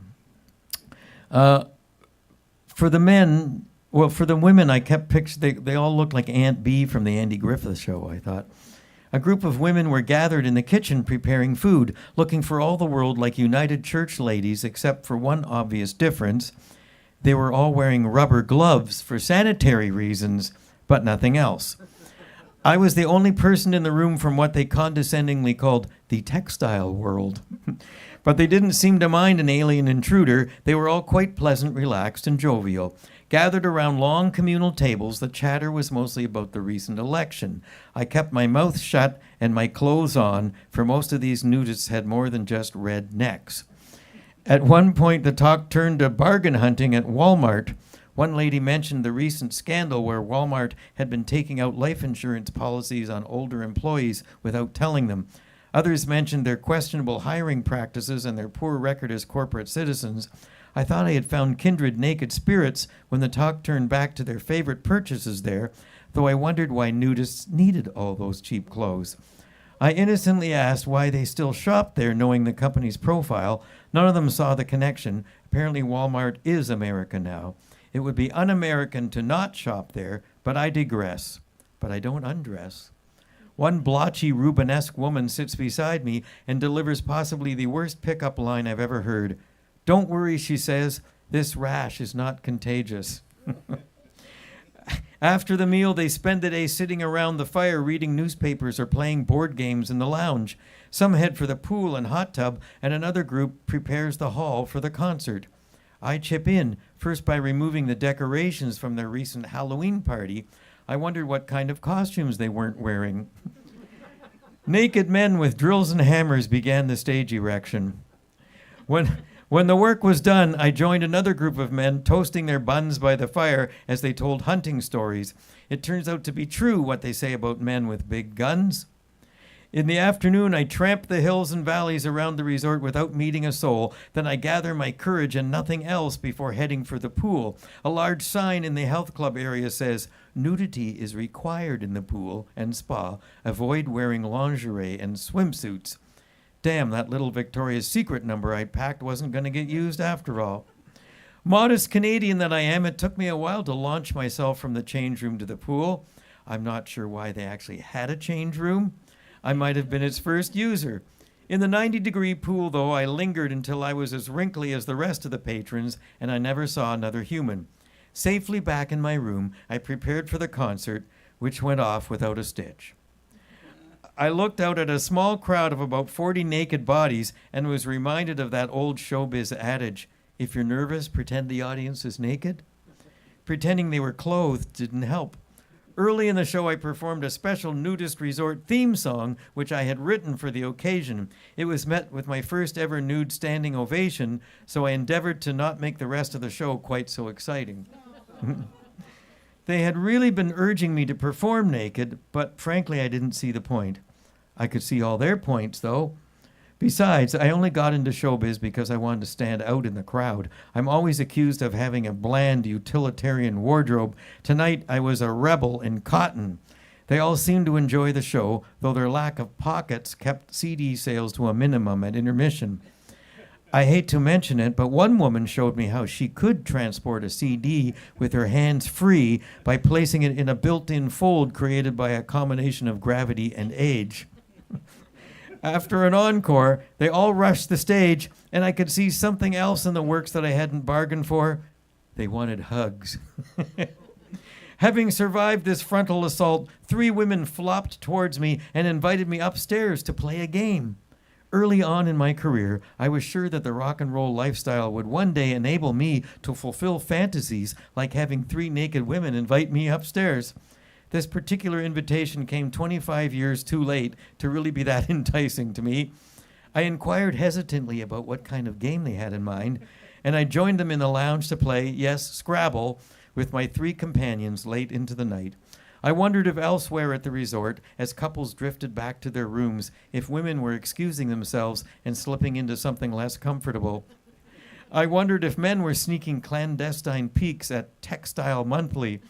For the women, I kept pictures. They all looked like Aunt Bee from the Andy Griffith Show, I thought. A group of women were gathered in the kitchen preparing food, looking for all the world like United Church ladies, except for one obvious difference. They were all wearing rubber gloves for sanitary reasons, but nothing else. I was the only person in the room from what they condescendingly called the textile world. But they didn't seem to mind an alien intruder. They were all quite pleasant, relaxed, and jovial. Gathered around long communal tables, the chatter was mostly about the recent election. I kept my mouth shut and my clothes on, for most of these nudists had more than just red necks. At one point, the talk turned to bargain hunting at Walmart. One lady mentioned the recent scandal where Walmart had been taking out life insurance policies on older employees without telling them. Others mentioned their questionable hiring practices and their poor record as corporate citizens. I thought I had found kindred naked spirits when the talk turned back to their favorite purchases there, though I wondered why nudists needed all those cheap clothes. I innocently asked why they still shopped there, knowing the company's profile. None of them saw the connection. Apparently Walmart is America now. It would be un-American to not shop there, but I digress. But I don't undress. One blotchy Rubenesque woman sits beside me and delivers possibly the worst pickup line I've ever heard. "Don't worry," she says, "this rash is not contagious." After the meal, they spend the day sitting around the fire reading newspapers or playing board games in the lounge. Some head for the pool and hot tub, and another group prepares the hall for the concert. I chip in, first by removing the decorations from their recent Halloween party. I wondered what kind of costumes they weren't wearing. Naked men with drills and hammers began the stage erection. When the work was done, I joined another group of men toasting their buns by the fire as they told hunting stories. It turns out to be true what they say about men with big guns. In the afternoon, I tramp the hills and valleys around the resort without meeting a soul. Then I gather my courage and nothing else before heading for the pool. A large sign in the health club area says, "Nudity is required in the pool and spa. Avoid wearing lingerie and swimsuits." Damn, that little Victoria's Secret number I'd packed wasn't going to get used after all. Modest Canadian that I am, it took me a while to launch myself from the change room to the pool. I'm not sure why they actually had a change room. I might have been its first user. In the 90-degree pool, though, I lingered until I was as wrinkly as the rest of the patrons, and I never saw another human. Safely back in my room, I prepared for the concert, which went off without a stitch. I looked out at a small crowd of about 40 naked bodies and was reminded of that old showbiz adage, if you're nervous, pretend the audience is naked. Pretending they were clothed didn't help. Early in the show, I performed a special nudist resort theme song, which I had written for the occasion. It was met with my first ever nude standing ovation, so I endeavored to not make the rest of the show quite so exciting. They had really been urging me to perform naked, but frankly, I didn't see the point. I could see all their points, though. Besides, I only got into showbiz because I wanted to stand out in the crowd. I'm always accused of having a bland, utilitarian wardrobe. Tonight, I was a rebel in cotton. They all seemed to enjoy the show, though their lack of pockets kept CD sales to a minimum at intermission. I hate to mention it, but one woman showed me how she could transport a CD with her hands free by placing it in a built-in fold created by a combination of gravity and age. After an encore, they all rushed the stage, and I could see something else in the works that I hadn't bargained for. They wanted hugs. Having survived this frontal assault, 3 women flopped towards me and invited me upstairs to play a game. Early on in my career, I was sure that the rock and roll lifestyle would one day enable me to fulfill fantasies like having 3 naked women invite me upstairs. This particular invitation came 25 years too late to really be that enticing to me. I inquired hesitantly about what kind of game they had in mind, and I joined them in the lounge to play, yes, Scrabble, with my 3 companions late into the night. I wondered if elsewhere at the resort, as couples drifted back to their rooms, if women were excusing themselves and slipping into something less comfortable. I wondered if men were sneaking clandestine peeks at Textile Monthly.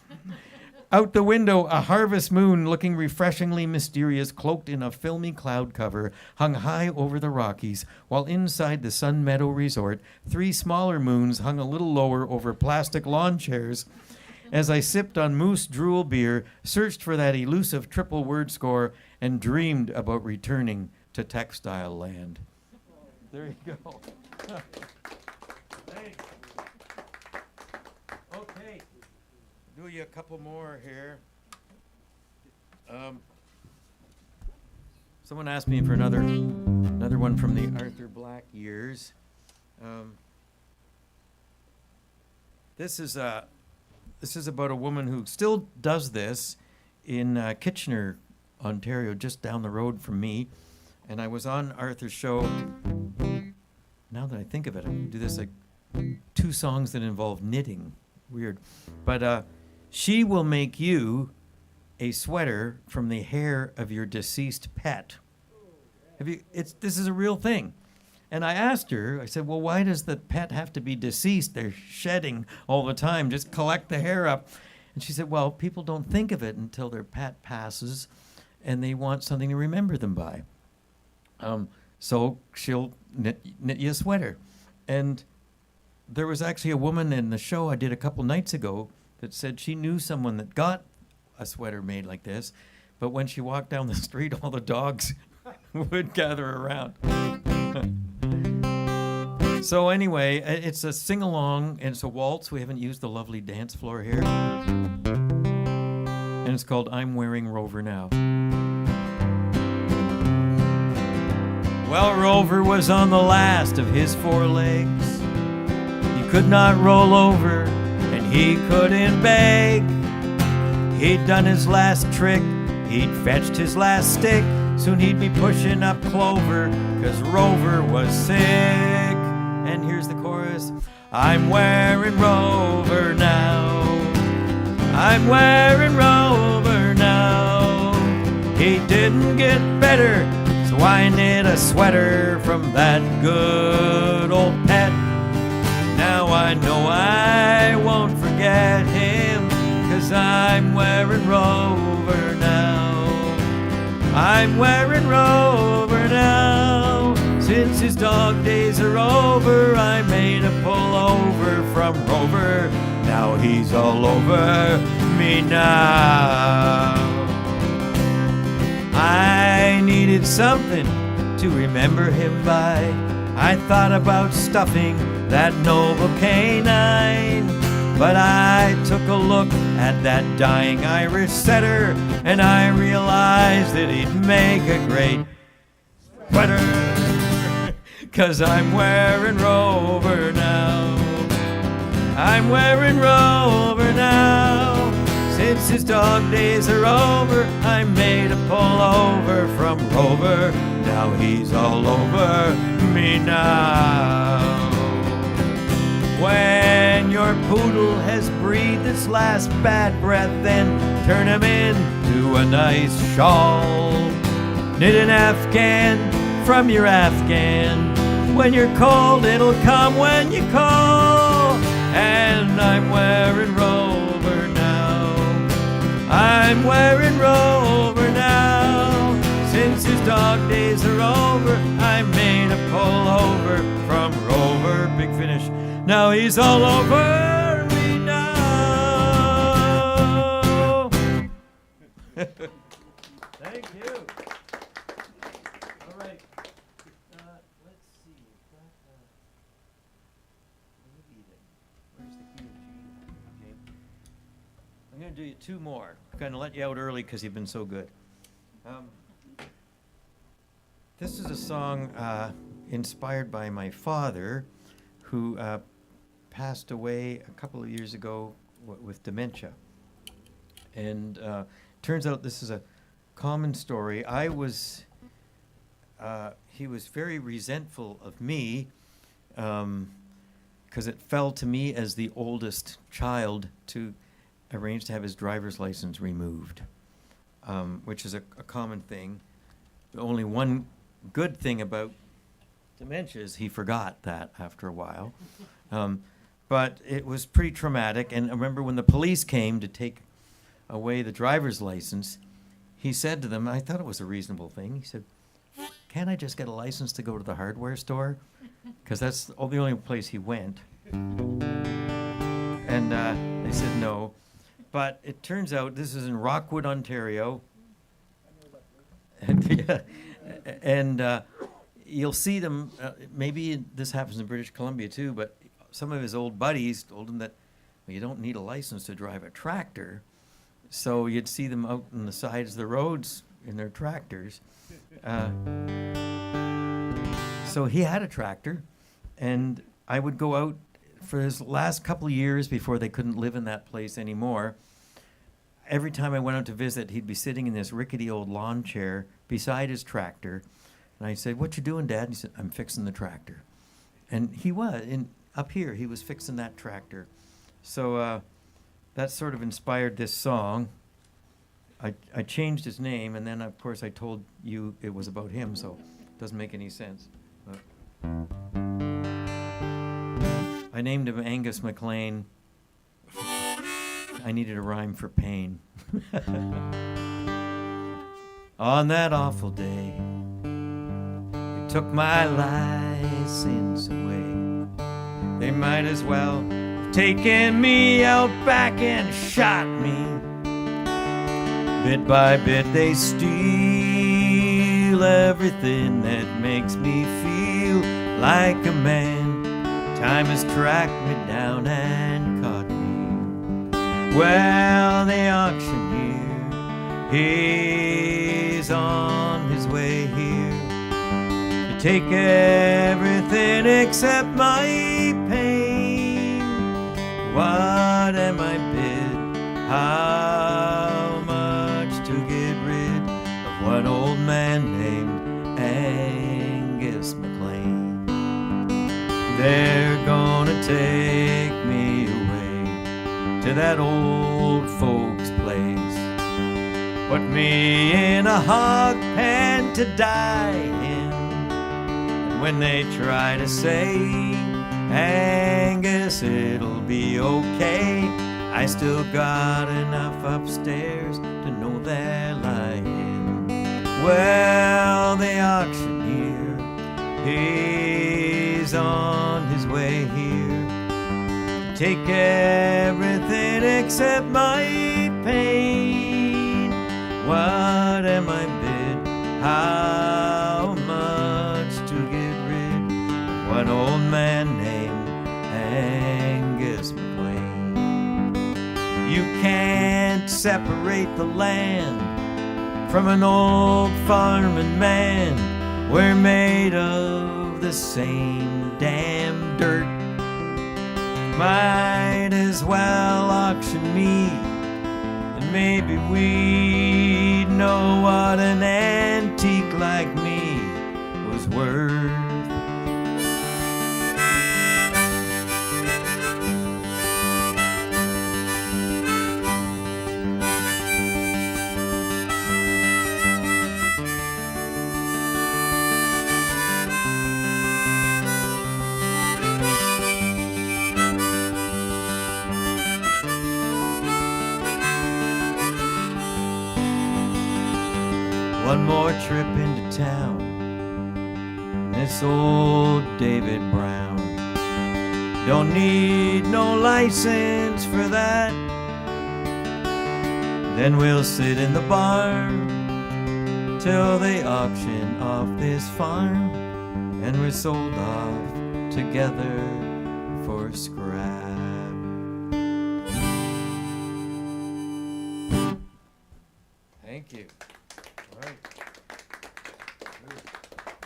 Out the window, a harvest moon looking refreshingly mysterious, cloaked in a filmy cloud cover, hung high over the Rockies, while inside the Sun Meadow Resort, 3 smaller moons hung a little lower over plastic lawn chairs. As I sipped on Moose Drool beer, searched for that elusive triple word score, and dreamed about returning to Textile Land. There you go. Thanks. Okay. Do you a couple more here. Someone asked me for another one from the Arthur Black years. This is about a woman who still does this in Kitchener, Ontario, just down the road from me. And I was on Arthur's show. Now that I think of it, I do this like 2 songs that involve knitting. Weird. But she will make you a sweater from the hair of your deceased pet. This is a real thing. And I asked her, I said, well, why does the pet have to be deceased? They're shedding all the time. Just collect the hair up. And she said, well, people don't think of it until their pet passes and they want something to remember them by. So she'll knit you a sweater. And there was actually a woman in the show I did a couple nights ago that said she knew someone that got a sweater made like this, but when she walked down the street, all the dogs would gather around. So anyway, it's a sing-along, and it's a waltz. We haven't used the lovely dance floor here. And it's called I'm Wearing Rover Now. Well, Rover was on the last of his 4 legs. He could not roll over, and he couldn't beg. He'd done his last trick, he'd fetched his last stick. Soon he'd be pushing up clover, 'cause Rover was sick. And here's the chorus. I'm wearing Rover now. I'm wearing Rover now. He didn't get better, so I knit a sweater from that good old pet. Now I know I won't forget him, 'cause I'm wearing Rover now. I'm wearing Rover now. Since his dog days are over, I made a pullover from Rover. Now he's all over me now. I needed something to remember him by. I thought about stuffing that noble canine But I took a look at that dying Irish setter, and I realized that he'd make a great sweater. 'Cause I'm wearing Rover now. I'm wearing Rover now. Since his dog days are over, I made a pullover from Rover. Now he's all over me now. When your poodle has breathed its last bad breath, then turn him into a nice shawl. Knit an Afghan from your Afghan. When you're cold, it'll come when you call. And I'm wearing Rover now. I'm wearing Rover now. Since his dog days are over, I made a pullover from Rover. Big finish. Now he's all over me now. Thank you. All right. Let's see. Where's the key of G? Okay. I'm going to do you two more. I'm going to let you out early because you've been so good. This is a song inspired by my father, who passed away a couple of years ago with dementia. And turns out this is a common story. He was very resentful of me because it fell to me as the oldest child to arrange to have his driver's license removed, which is a common thing. The only one good thing about dementia is he forgot that after a while. But it was pretty traumatic. And I remember when the police came to take away the driver's license, he said to them, I thought it was a reasonable thing. He said, can't I just get a license to go to the hardware store? Because that's the only place he went. And they said no. But it turns out this is in Rockwood, Ontario. And you'll see them, maybe this happens in British Columbia too, but some of his old buddies told him that, well, you don't need a license to drive a tractor. So you'd see them out on the sides of the roads in their tractors. So he had a tractor, and I would go out for his last couple of years before they couldn't live in that place anymore. Every time I went out to visit, he'd be sitting in this rickety old lawn chair beside his tractor. And I said, what you doing, Dad? And he said, I'm fixing the tractor. And he was, up here, he was fixing that tractor. So that sort of inspired this song. I changed his name, and then, of course, I told you it was about him, so it doesn't make any sense. But I named him Angus MacLean. I needed a rhyme for pain. On that awful day, they took my license away. They might as well have taken me out back and shot me. Bit by bit they steal everything that makes me feel like a man. Time has tracked me down and caught me. Well, the auctioneer, he's on his way here to take everything except my pain. What am I bid? How much to get rid of one old man named Angus MacLean? They're gonna take me away to that old folks' place, put me in a hog pen to die in. And when they try to say, Angus, it'll be okay, I still got enough upstairs to know they're lying. Well, the auctioneer, he's on his way here to take everything except my pain. What am I bid? How much to get rid of one old man named Angus MacLean? can't separate the land from an old farming man. We're made of the same damn dirt. Might as well auction me, and maybe we'd know what an antique like me was worth. One more trip into town, this old David Brown. Don't need no license for that. Then we'll sit in the barn till they auction off this farm, and we're sold off together for scrap. Thank you. All right.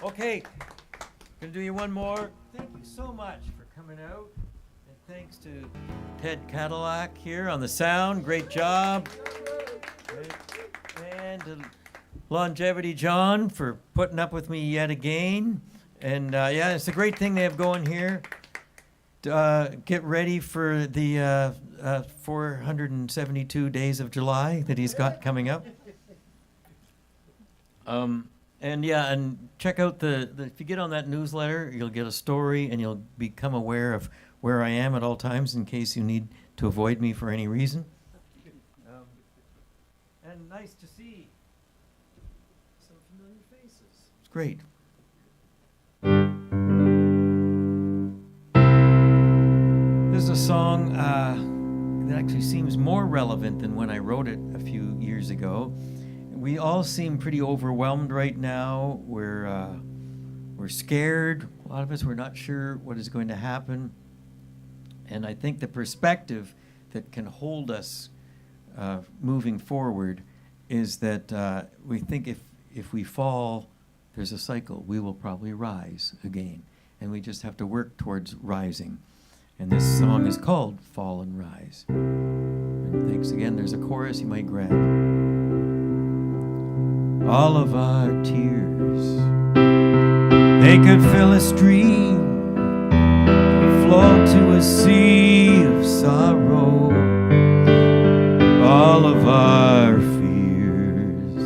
Okay, gonna do you one more. Thank you so much for coming out, and thanks to Ted Cadillac here on the sound. Great job. And to Longevity John for putting up with me yet again. And yeah, it's a great thing they have going here. Get ready for the 472 days of July that he's got coming up. And yeah, and check out if you get on that newsletter, you'll get a story and you'll become aware of where I am at all times in case you need to avoid me for any reason. And nice to see some familiar faces. It's great. This is a song that actually seems more relevant than when I wrote it a few years ago. We all seem pretty overwhelmed right now. We're scared. A lot of us, we're not sure what is going to happen. And I think the perspective that can hold us moving forward is that we think if we fall, there's a cycle. We will probably rise again. And we just have to work towards rising. And this song is called Fall and Rise. And thanks again. There's a chorus you might grab. All of our tears, they could fill a stream, flow to a sea of sorrow. All of our fears,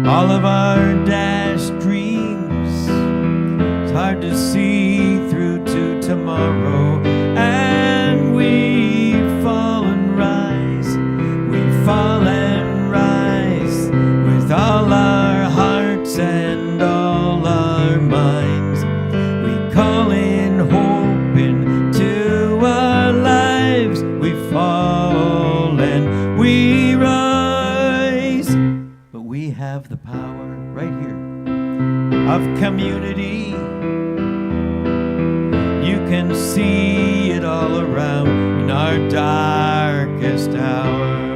all of our dashed dreams, it's hard to see through to tomorrow. And we fall and rise, we fall and rise with all our hearts and all our minds. We call in hope into our lives. We fall and we rise. But we have the power right here of community. You can see it all around in our darkest hour.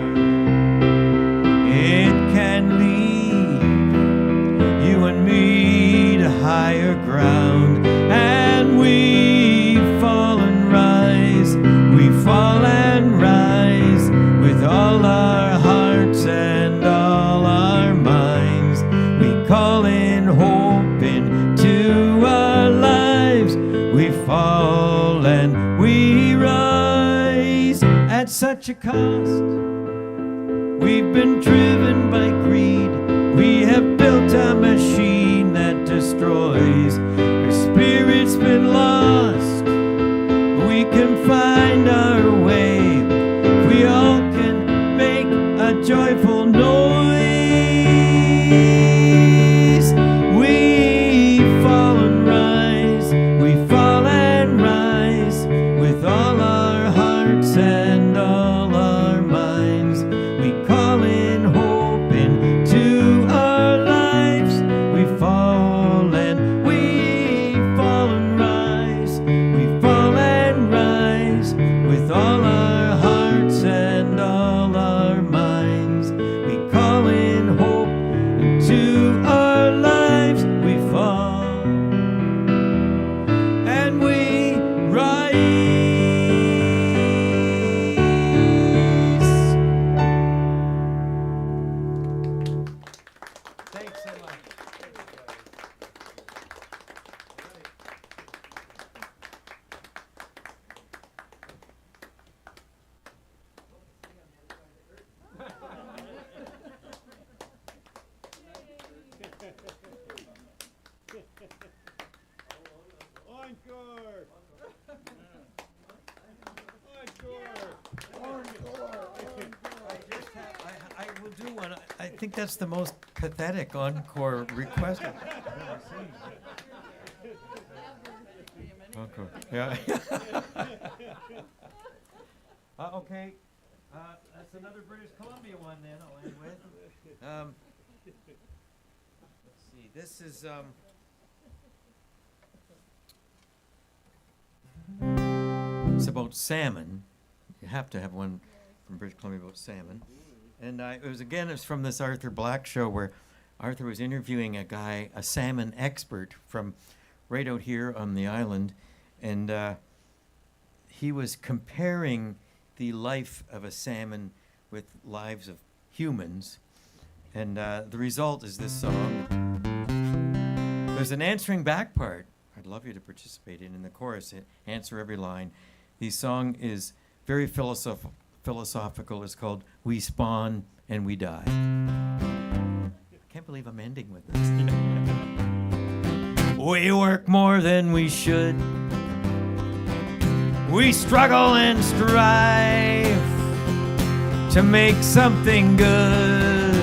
It can lead you and me to higher ground. And we fall and rise, we fall and rise with all our hearts and all our minds. We call in hope into our lives. We fall and we rise at such a cost. We've been driven by greed. We have built a machine that destroys. Our spirit's been lost. We can find our way. We all can make a joyful noise. We fall and rise. We fall and rise with all our hearts and all our minds. We call in hope into our lives. We fall and rise. We fall and rise with all our hearts and all our I think that's the most pathetic encore request I've ever seen. Encore. Yeah. Okay. That's another British Columbia one then I'll end with. Let's see. This is it's about salmon. You have to have one from British Columbia about salmon. And it's from this Arthur Black show where Arthur was interviewing a guy, a salmon expert from right out here on the island, and he was comparing the life of a salmon with lives of humans. And the result is this song. There's an answering back part I'd love you to participate in the chorus, answer every line. The song is very philosophical. It's called We Spawn and We Die. I can't believe I'm ending with this. We work more than we should. We struggle and strive to make something good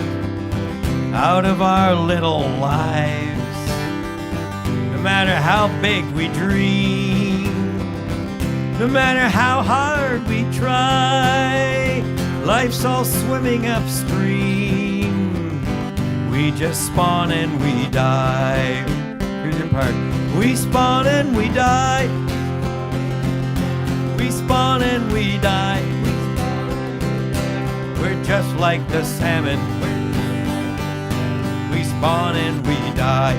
out of our little lives. No matter how big we dream, no matter how hard we try, life's all swimming upstream. We just spawn and we die. Here's your part. We spawn and we die. We spawn and we die. We're just like the salmon. We spawn and we die.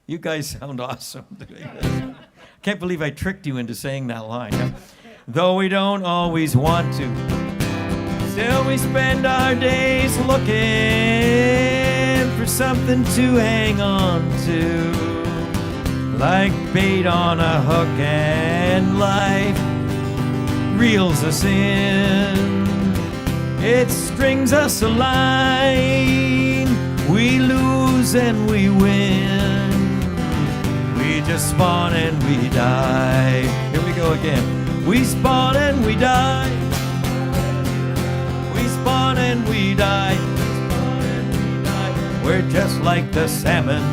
You guys sound awesome doing this. Can't believe I tricked you into saying that line. Though we don't always want to, still we spend our days looking for something to hang on to. Like bait on a hook, and life reels us in. It strings us a line. We lose and we win. We just spawn and we die. Here we go again. We spawn and we die. We spawn and we die. We're just like the salmon.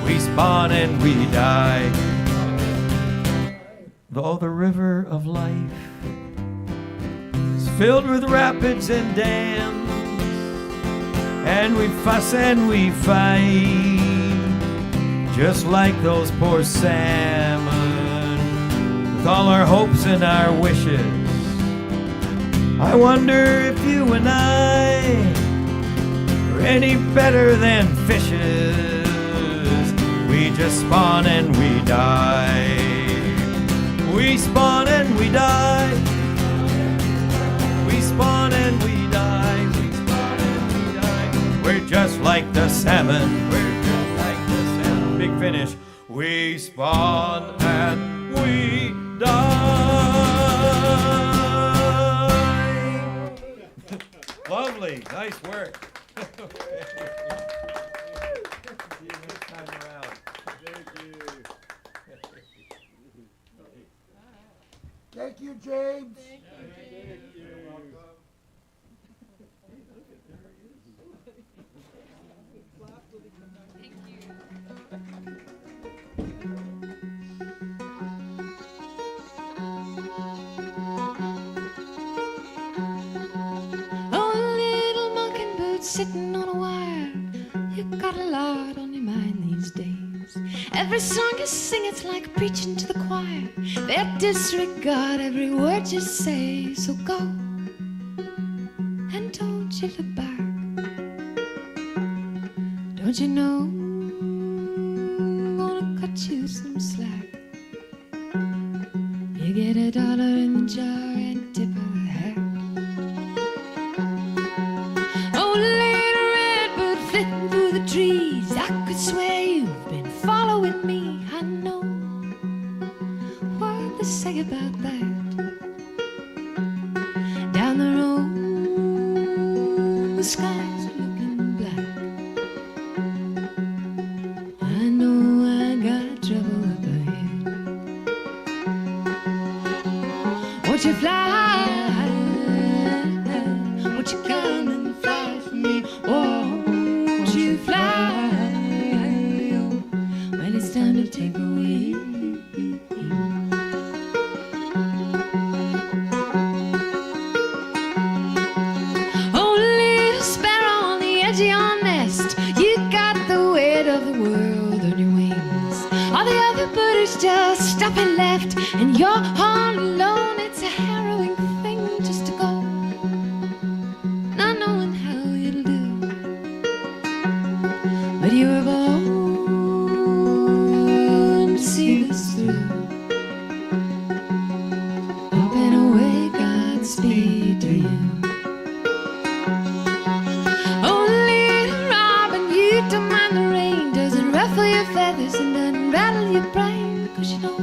We spawn and we die. Though the river of life is filled with rapids and dams, and we fuss and we fight, just like those poor salmon, with all our hopes and our wishes. I wonder if you and I are any better than fishes. We just spawn and we die. We spawn and we die. We spawn and we die. We spawn and we die. We're just like the salmon. We're just like the salmon. Big finish. We spawn and we die. Lovely. Nice work. See you next time around. Thank you, James. Oh, little mockingbird sitting on a wire. You got a lot on your mind these days. Every song you sing, it's like preaching to the choir. They disregard every word you say. So go and don't you look back. Don't you know I'm gonna cut you some slack? You get $1 in the jar and tip of the hat. Oh, little redbird flitting through the trees, I could swear you've been following me. I know what they say about that. Down the road, the skies are looking black. I know I got trouble up ahead. Won't you fly All alone, it's a harrowing thing just to go, not knowing how you'll do. But you were born to see this through. Up and away, Godspeed to you. Oh, little robin, you don't mind the rain. Doesn't ruffle your feathers and doesn't rattle your brain. 'Cause you know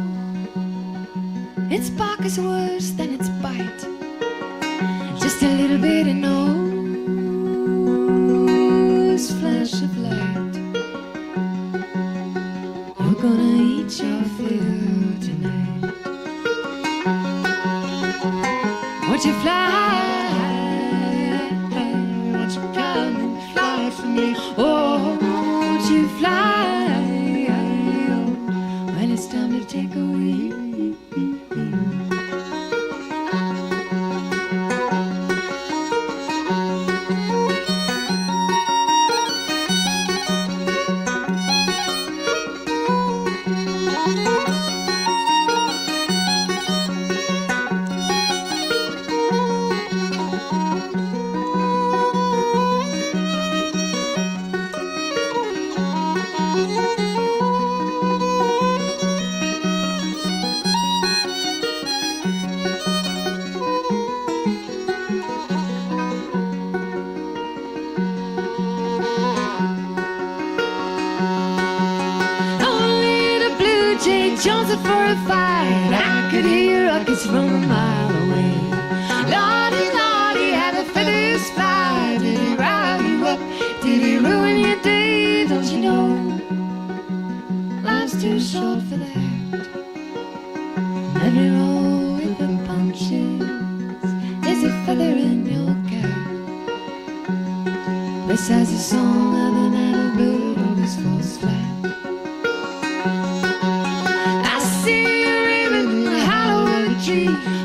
its bark is worse than its bite. Just a little bit of nose flash of light. You're gonna eat your fill tonight. Won't you fly? Won't you come and fly for me? Oh, won't you fly? When it's time to take away. Jonesing for a fight. I could hear rockets from a mile away. Lordy, Lordy, how the feathers fly. Did he rile you up? Did he ruin your day? Don't you know life's too short for that? Every roll with the punches is a feather in your cap. Besides the song of an idle bird always falls flat.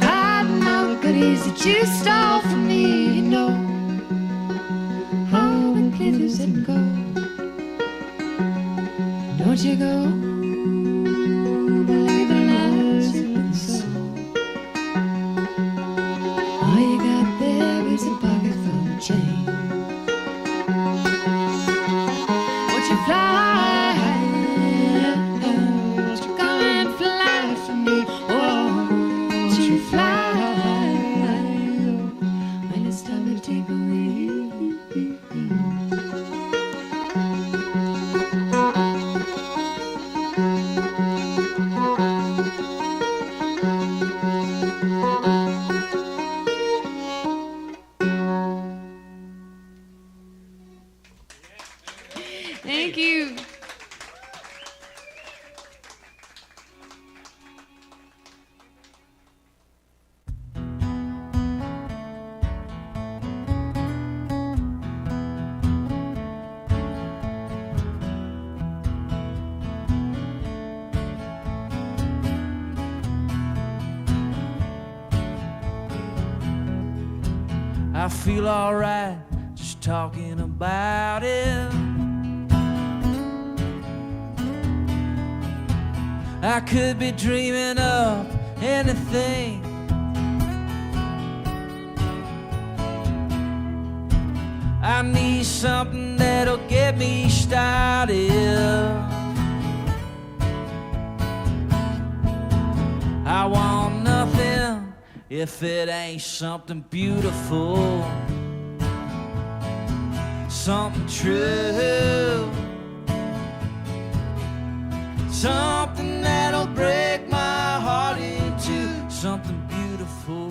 Hiding all the goodies that you stole from me, you know. All the glitters and gold. Don't you go believe the lies you've been sold. All you got there is a pocket full of change. Won't you fly? Won't you come and fly for me? Oh, fly when it's time to take away. Thank you. I feel alright just talking about it. I could be dreaming of anything. I need something that'll get me started. I want nothing if it ain't something beautiful, something true, something that'll break my heart in two, something beautiful.